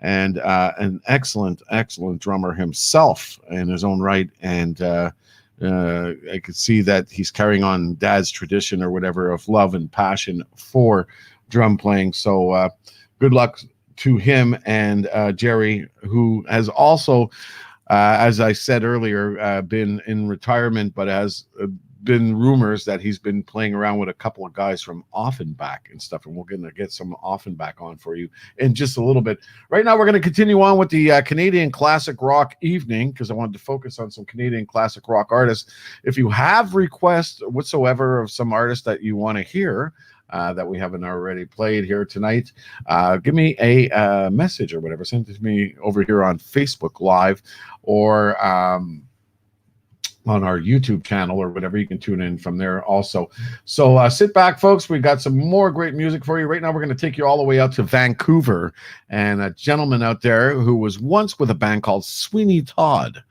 and an excellent drummer himself in his own right. And I could see that he's carrying on Dad's tradition or whatever of love and passion for drum playing. So good luck to him and Jerry, who has also, as I said earlier, been in retirement, but has been rumors that he's been playing around with a couple of guys from Offenbach and stuff, and we're going to get some Offenbach on for you in just a little bit. Right now, we're going to continue on with the Canadian Classic Rock Evening because I wanted to focus on some Canadian classic rock artists. If you have requests whatsoever of some artists that you want to hear that we haven't already played here tonight, give me a message or whatever. Send it to me over here on Facebook Live or on our YouTube channel or whatever. You can tune in from there also. So sit back, folks. We got some more great music for you. Right now, we're going to take you all the way out to Vancouver and a gentleman out there who was once with a band called Sweeney Todd.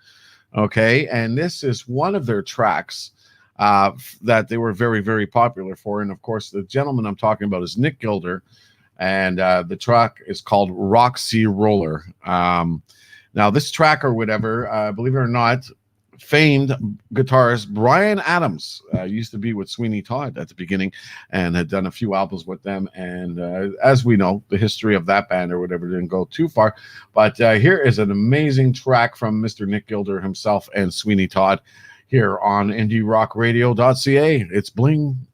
Okay, and this is one of their tracks that they were very, very popular for. And of course, the gentleman I'm talking about is Nick Gilder, and the track is called Roxy Roller. Now, this track or whatever, believe it or not, famed guitarist Bryan Adams used to be with Sweeney Todd at the beginning and had done a few albums with them. And as we know, the history of that band or whatever didn't go too far. But here is an amazing track from Mr. Nick Gilder himself and Sweeney Todd here on IndieRockRadio.ca. It's Bling.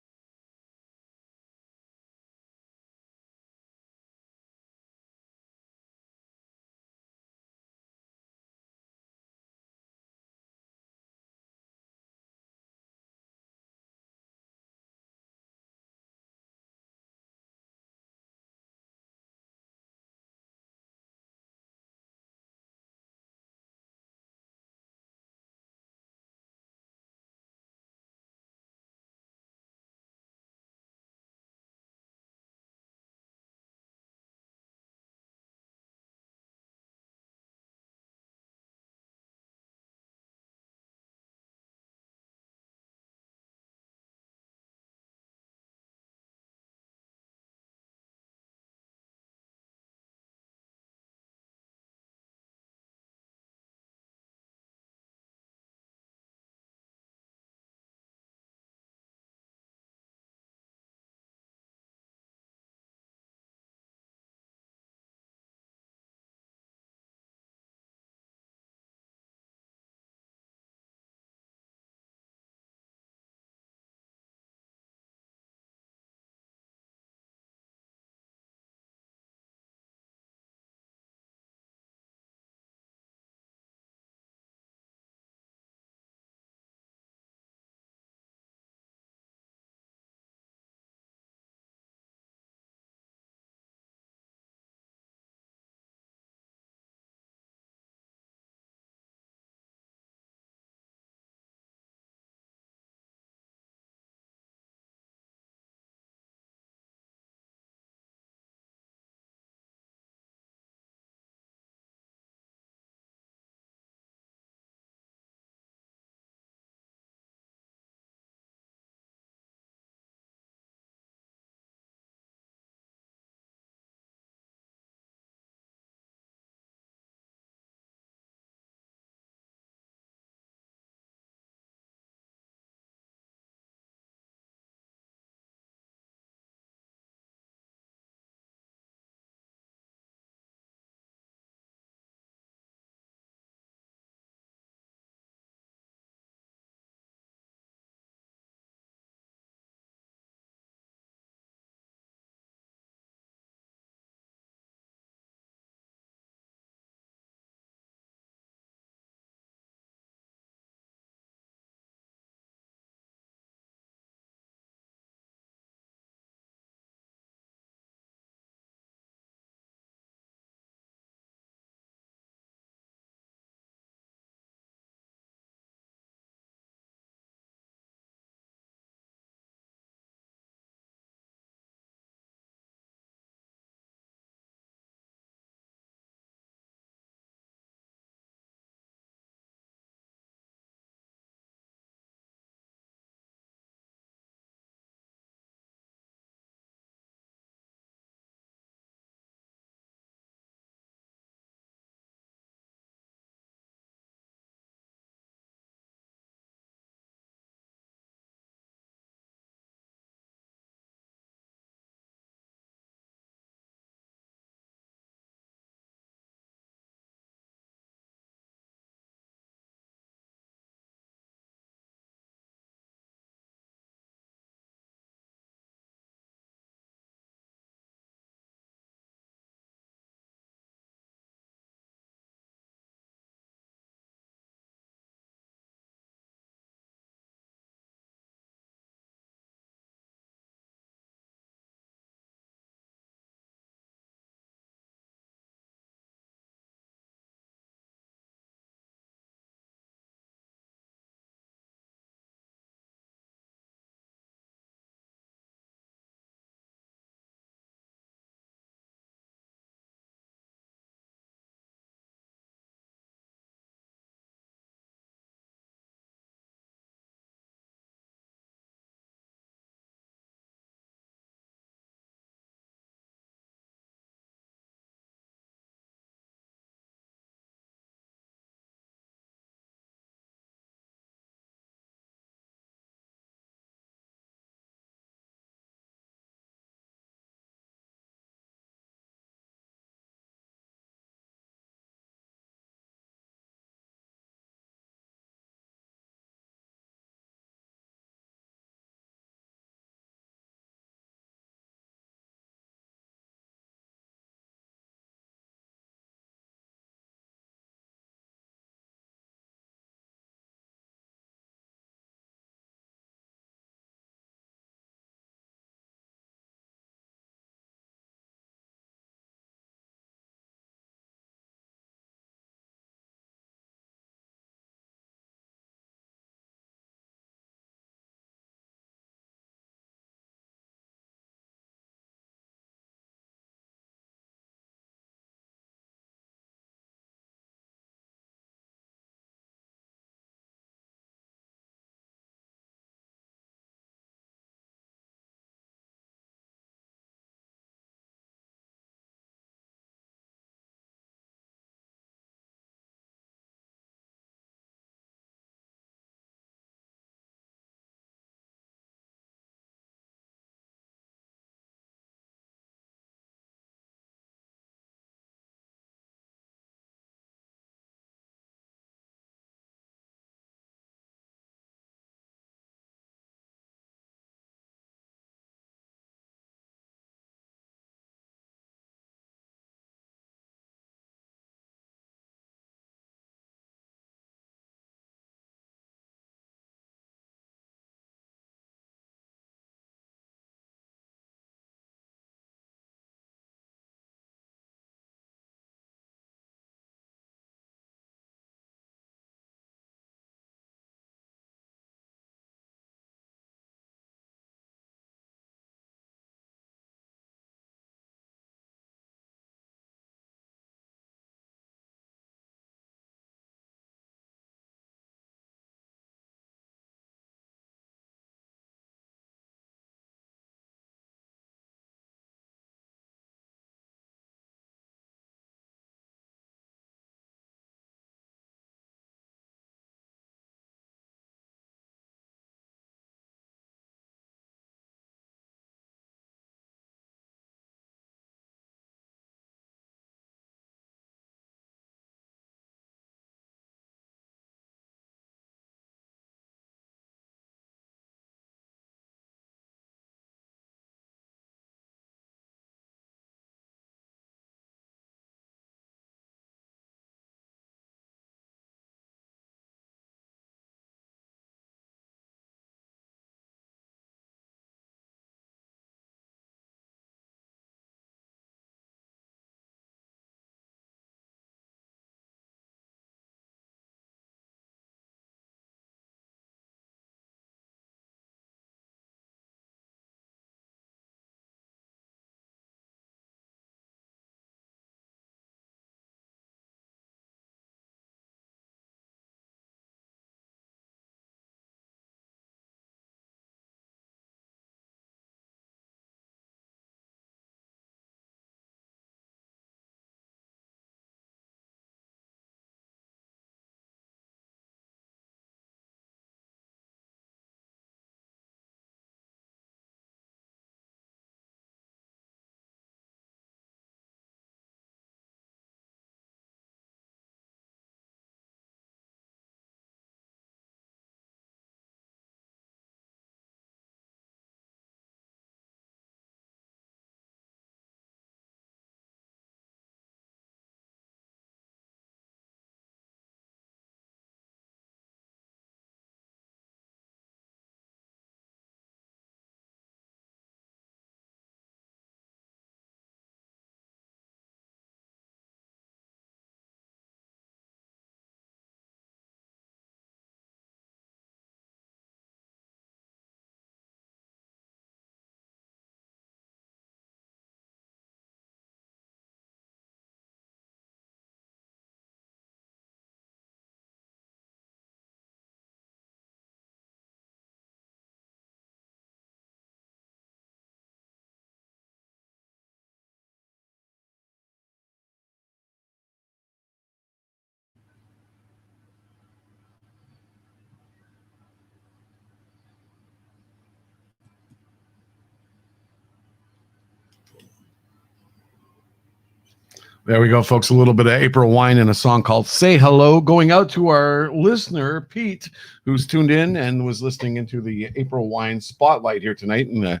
There we go, folks. A little bit of April Wine and a song called Say Hello, going out to our listener, Pete, who's tuned in and was listening into the April Wine Spotlight here tonight. And I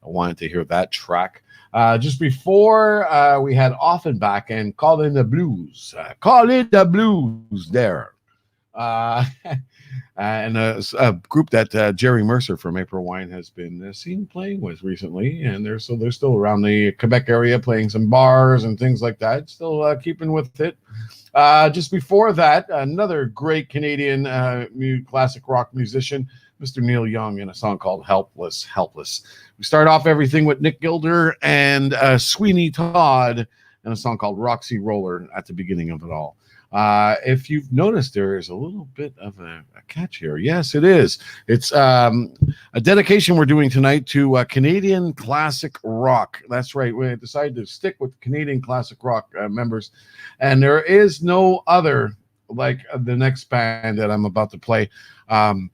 wanted to hear that track. Just before we had Offenbach and Call in the Blues. Call in the Blues there. And a group that Jerry Mercer from April Wine has been seen playing with recently, and they're still around the Quebec area playing some bars and things like that. Still keeping with it. Just before that, another great Canadian classic rock musician, Mr. Neil Young, in a song called "Helpless, Helpless." We start off everything with Nick Gilder and Sweeney Todd, and a song called "Roxy Roller" at the beginning of it all. If you've noticed, there is a little bit of a catch here. Yes, it is. It's a dedication we're doing tonight to Canadian classic rock. That's right. We decided to stick with Canadian classic rock members, and there is no other like the next band that I'm about to play. In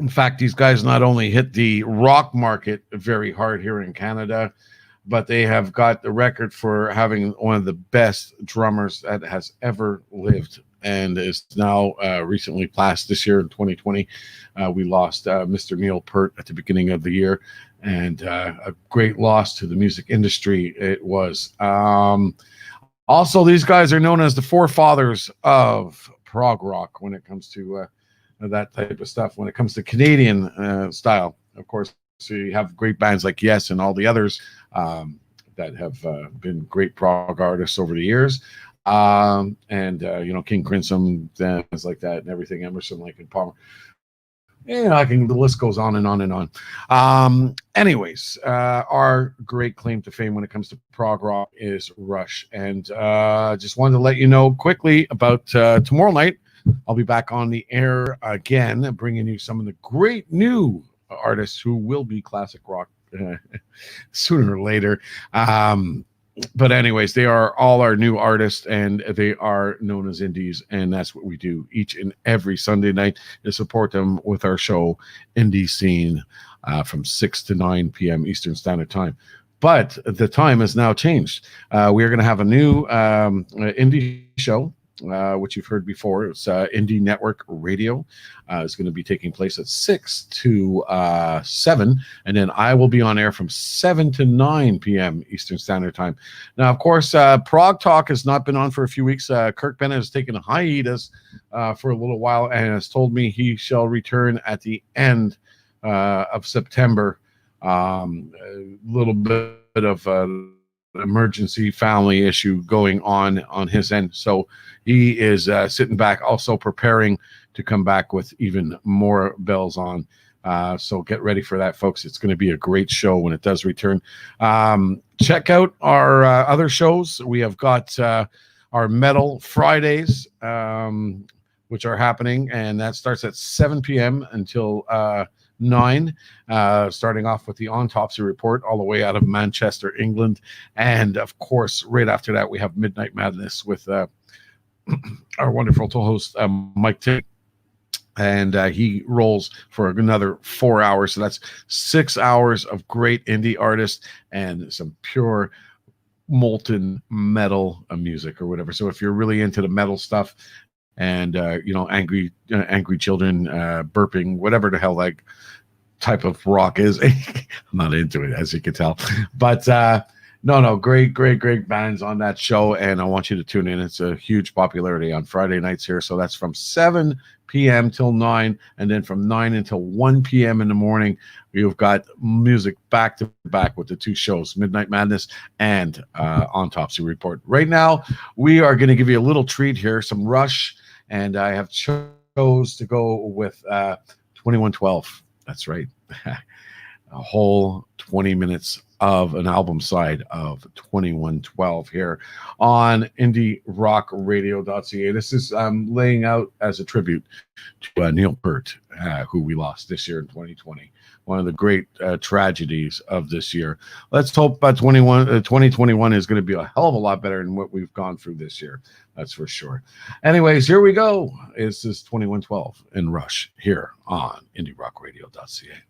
fact, these guys not only hit the rock market very hard here in Canada, but they have got the record for having one of the best drummers that has ever lived, and is now recently passed this year in 2020. We lost Mr. Neil Peart at the beginning of the year, and a great loss to the music industry it was. Also, these guys are known as the forefathers of prog rock when it comes to that type of stuff. When it comes to Canadian style, of course, so you have great bands like Yes and all the others that have been great prog artists over the years. And King Crimson, things like that, and everything. Emerson, Lake and Palmer. The list goes on and on and on. Anyways, our great claim to fame when it comes to prog rock is Rush, and just wanted to let you know quickly about tomorrow night. I'll be back on the air again, bringing you some of the great new artists who will be classic rock sooner or later. But anyways, they are all our new artists, and they are known as indies, and that's what we do each and every Sunday night to support them with our show, Indie Scene, from 6 to 9 p.m. Eastern Standard Time. But the time has now changed. We are going to have a new indie show, which you've heard before. It's Indie Network Radio. It's going to be taking place at 6 to 7, and then I will be on air from 7 to 9 p.m. Eastern Standard Time. Now, of course, Prog Talk has not been on for a few weeks. Kirk Bennett has taken a hiatus for a little while and has told me he shall return at the end of September. A little bit of emergency family issue going on his end, so he is sitting back, also preparing to come back with even more bells on. So get ready for that, folks. It's going to be a great show when it does return. Check out our other shows. We have got our Metal Fridays, which are happening, and that starts at 7 p.m. until 9, starting off with the Autopsy Report all the way out of Manchester, England. And of course, right after that, we have Midnight Madness with our wonderful host, Mike Tick. And he rolls for another 4 hours. So that's 6 hours of great indie artists and some pure molten metal music or whatever. So if you're really into the metal stuff and, angry children burping, whatever the hell like type of rock is, I'm not into it, as you can tell. But no, great bands on that show, and I want you to tune in. It's a huge popularity on Friday nights here. So that's from 7 p.m. till 9, and then from 9 until 1 p.m. in the morning, we've got music back to back with the two shows, Midnight Madness and Autopsy Report. Right now, we are going to give you a little treat here, some Rush, and I have chose to go with 2112. That's right. A whole 20 minutes of an album side of 2112 here on IndieRockRadio.ca. This is laying out as a tribute to Neil Peart, who we lost this year in 2020. One of the great tragedies of this year. Let's hope 2021 is going to be a hell of a lot better than what we've gone through this year. That's for sure. Anyways, here we go. This is 2112 in Rush here on IndieRockRadio.ca.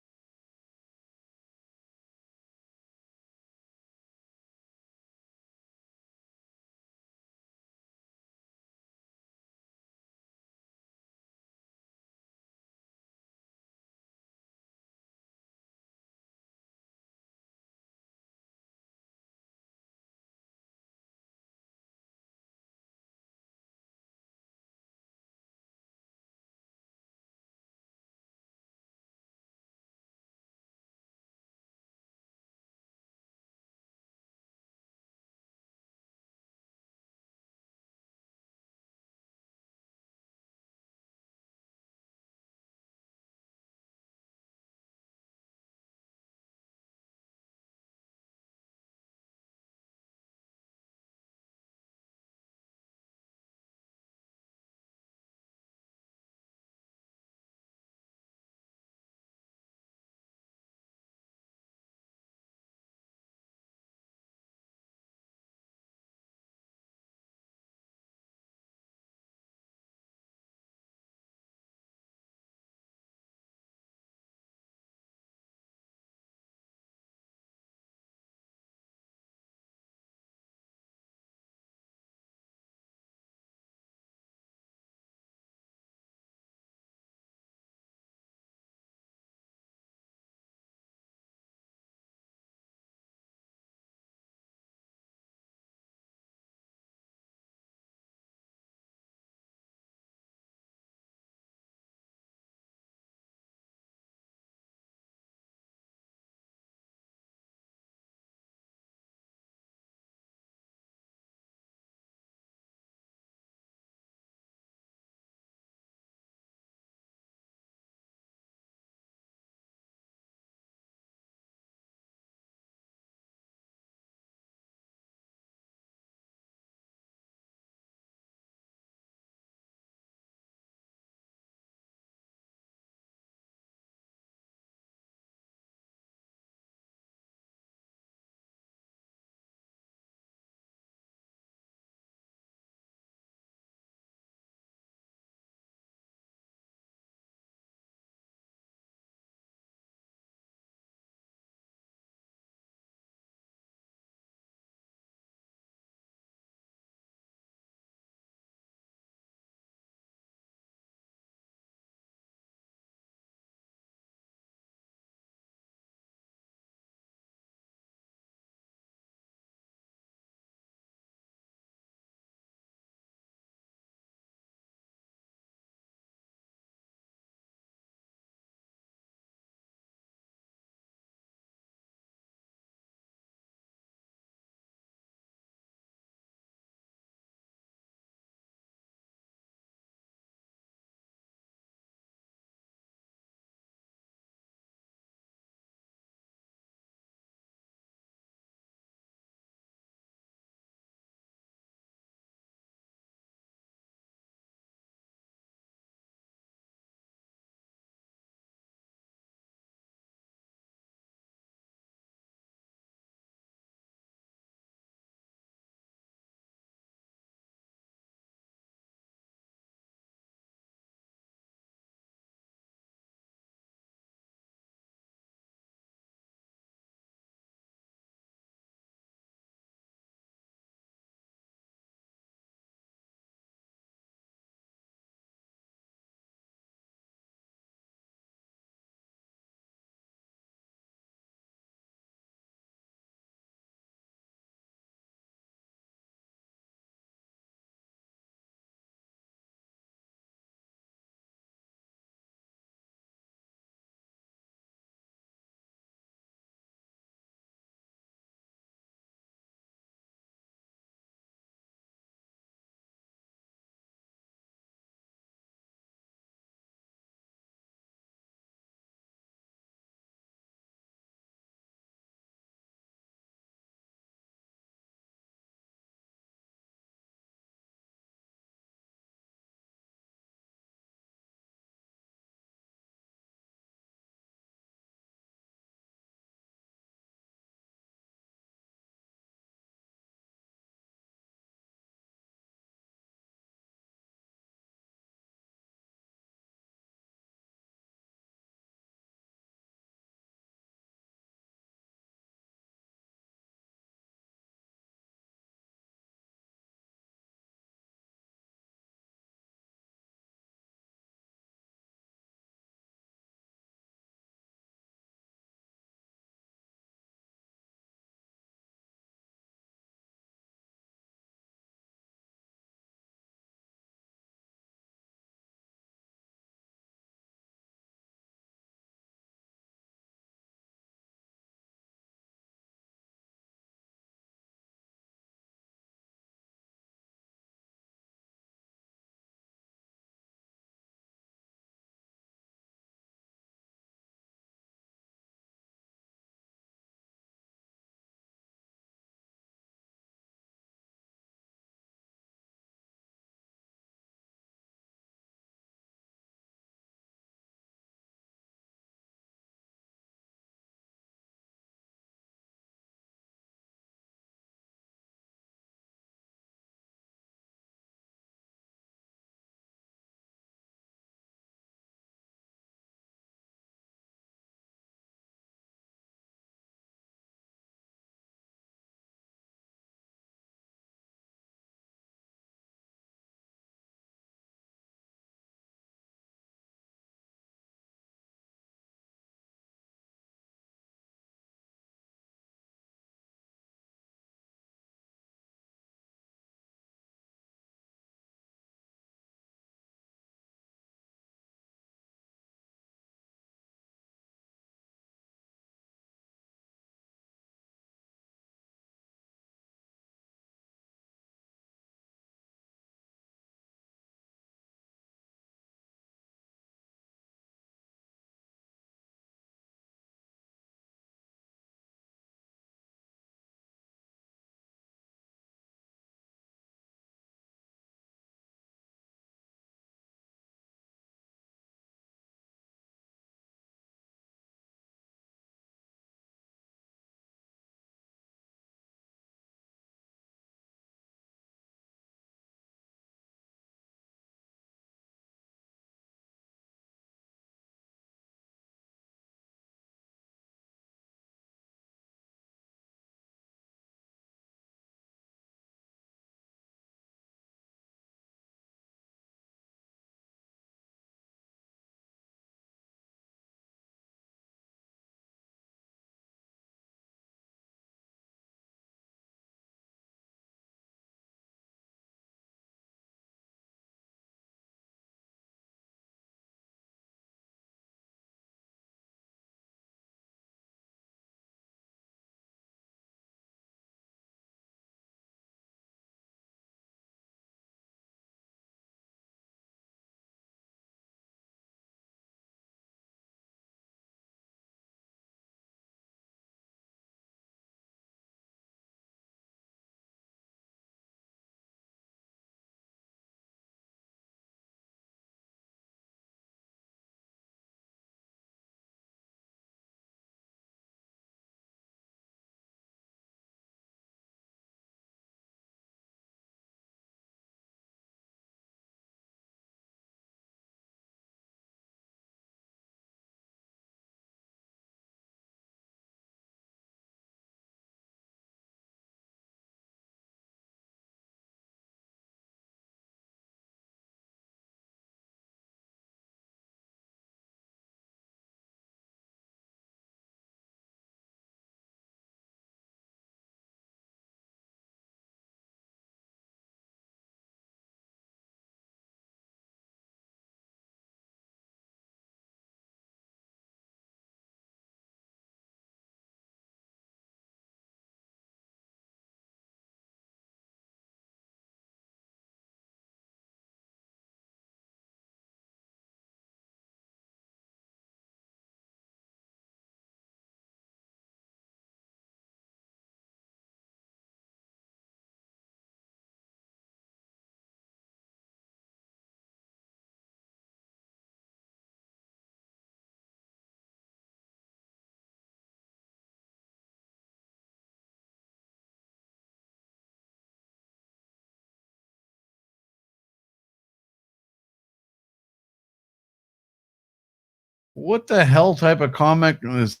What the hell type of comic is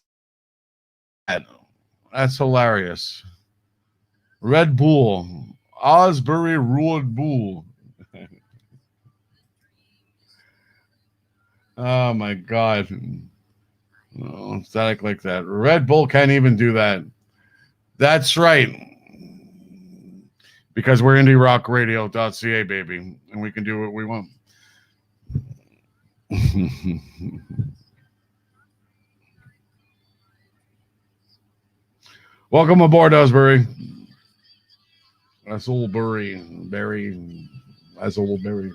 that? That's hilarious. Red Bull. Osbury Red Bull. Oh my god. Oh, static like that. Red Bull can't even do that. That's right. Because we're indierockradio.ca, baby. And we can do what we want. Welcome aboard, Osbury. That's old Barry. That's old Barry.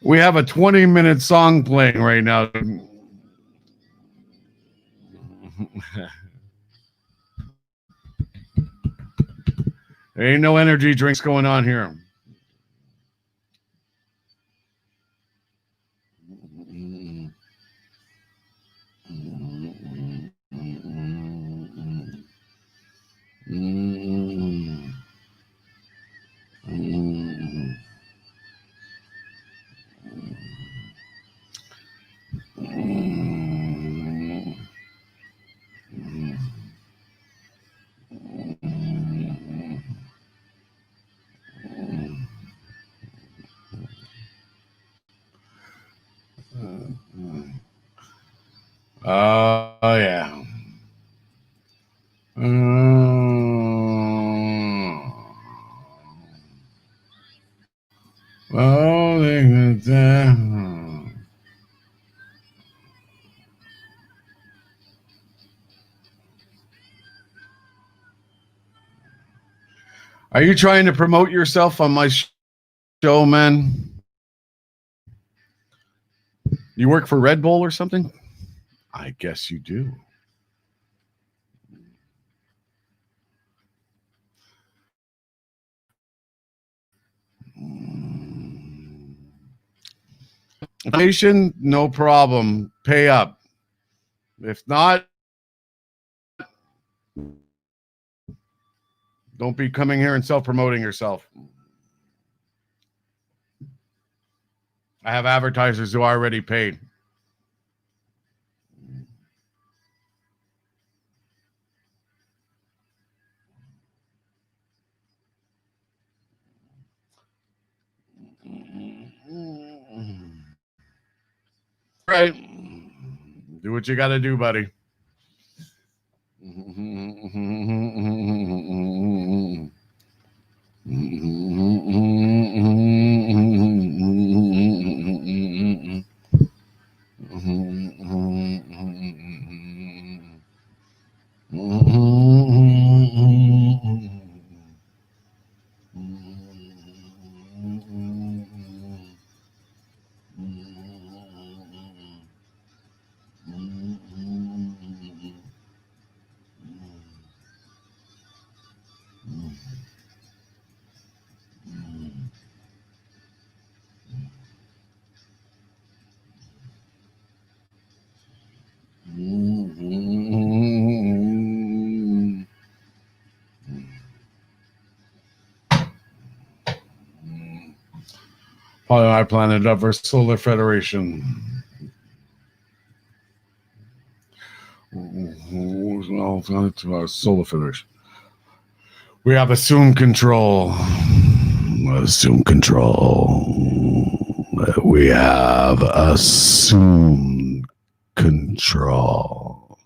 We have a 20-minute song playing right now. There ain't no energy drinks going on here. Oh, yeah. Are you trying to promote yourself on my show, man? You work for Red Bull or something? I guess you do. Nation, no problem. Pay up. If not, don't be coming here and self-promoting yourself. I have advertisers who are already paid. Right. Do what you got to do, buddy. Poly Planet of Solar Federation. Solar Federation. We have assumed control. Assume control. We have assumed control.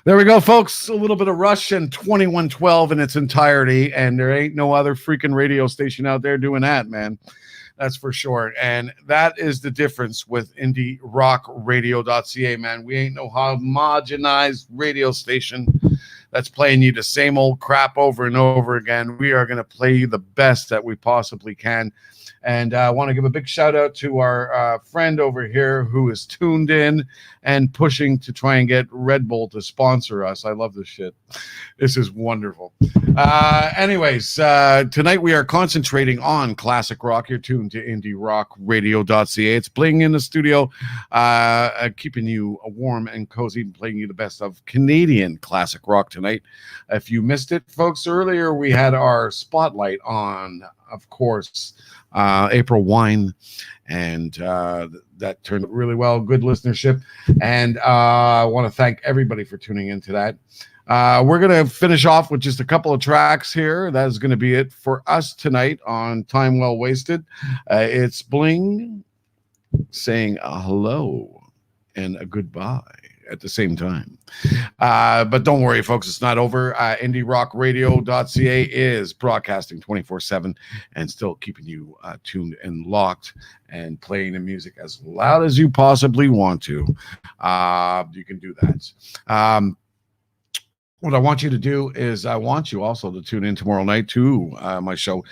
There we go, folks. A little bit of Rush and 2112 in its entirety, and there ain't no other freaking radio station out there doing that, man. That's for sure. And that is the difference with indierockradio.ca, man. We ain't no homogenized radio station that's playing you the same old crap over and over again. We are going to play you the best that we possibly can. And I want to give a big shout out to our friend over here who is tuned in and pushing to try and get Red Bull to sponsor us. I love this shit. This is wonderful. Tonight we are concentrating on classic rock. You're tuned to IndieRockRadio.ca. It's Bling in the studio, keeping you warm and cozy, and playing you the best of Canadian classic rock tonight. If you missed it, folks, earlier we had our spotlight on, of course, April Wine, and that turned out really well. Good listenership, and I want to thank everybody for tuning into that. We're going to finish off with just a couple of tracks here. That is going to be it for us tonight on Time Well Wasted. It's Bling saying a hello and a goodbye at the same time. But don't worry, folks, it's not over. IndieRockRadio.ca is broadcasting 24/7 and still keeping you tuned and locked and playing the music as loud as you possibly want to. You can do that. What I want you to do is I want you also to tune in tomorrow night to my show,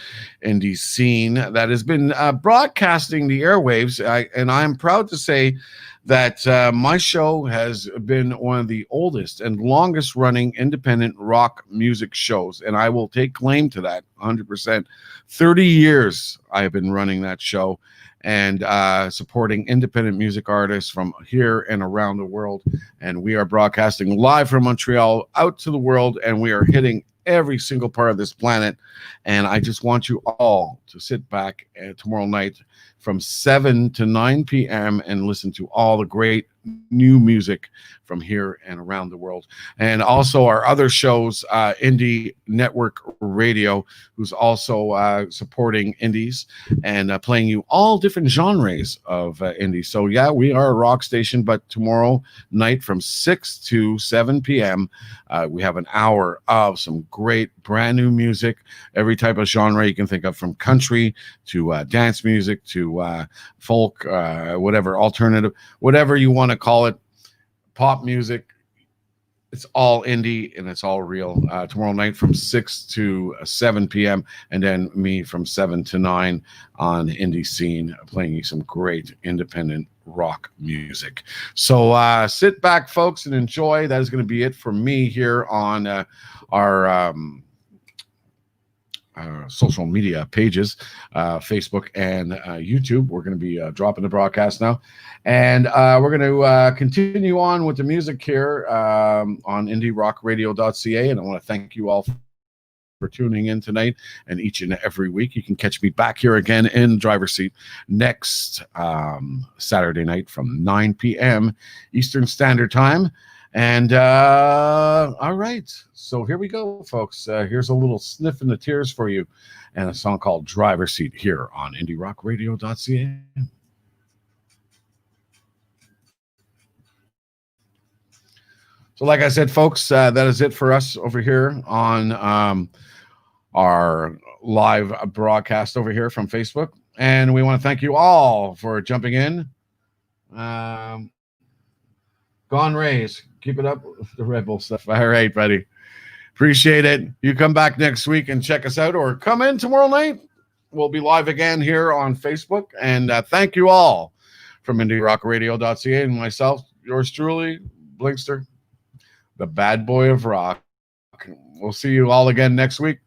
Indie Scene, that has been broadcasting the airwaves. And I'm proud to say that my show has been one of the oldest and longest running independent rock music shows. And I will take claim to that 100%. 30 years I have been running that show and supporting independent music artists from here and around the world. And we are broadcasting live from Montreal out to the world, and we are hitting every single part of this planet. And I just want you all to sit back tomorrow night from 7 to 9 p.m. and listen to all the great new music from here and around the world. And also our other shows, Indie Network Radio, who's also supporting indies and playing you all different genres of indies. So yeah, we are a rock station, but tomorrow night from 6 to 7 p.m. We have an hour of some great brand new music, every type of genre you can think of, from country to dance music to folk, whatever, alternative, whatever you want to call it, pop music. It's all indie and it's all real. Tomorrow night from 6 to 7 p.m. and then me from 7 to 9 on Indie Scene, playing you some great independent rock music. So sit back, folks, and enjoy. That is going to be it for me here on our social media pages, Facebook and YouTube. We're going to be dropping the broadcast now. And we're going to continue on with the music here on IndieRockRadio.ca. And I want to thank you all for tuning in tonight and each and every week. You can catch me back here again in the driver's seat next Saturday night from 9 p.m. Eastern Standard Time. And all right, so here we go, folks. Here's a little sniff in the tears for you and a song called Driver's Seat here on IndieRockRadio.ca. So like I said, folks, that is it for us over here on our live broadcast over here from Facebook. And we want to thank you all for jumping in. Gone Rays. Keep it up with the Red Bull stuff. All right, buddy. Appreciate it. You come back next week and check us out, or come in tomorrow night. We'll be live again here on Facebook. And thank you all from IndieRockRadio.ca and myself, yours truly, Blinkster, the bad boy of rock. We'll see you all again next week.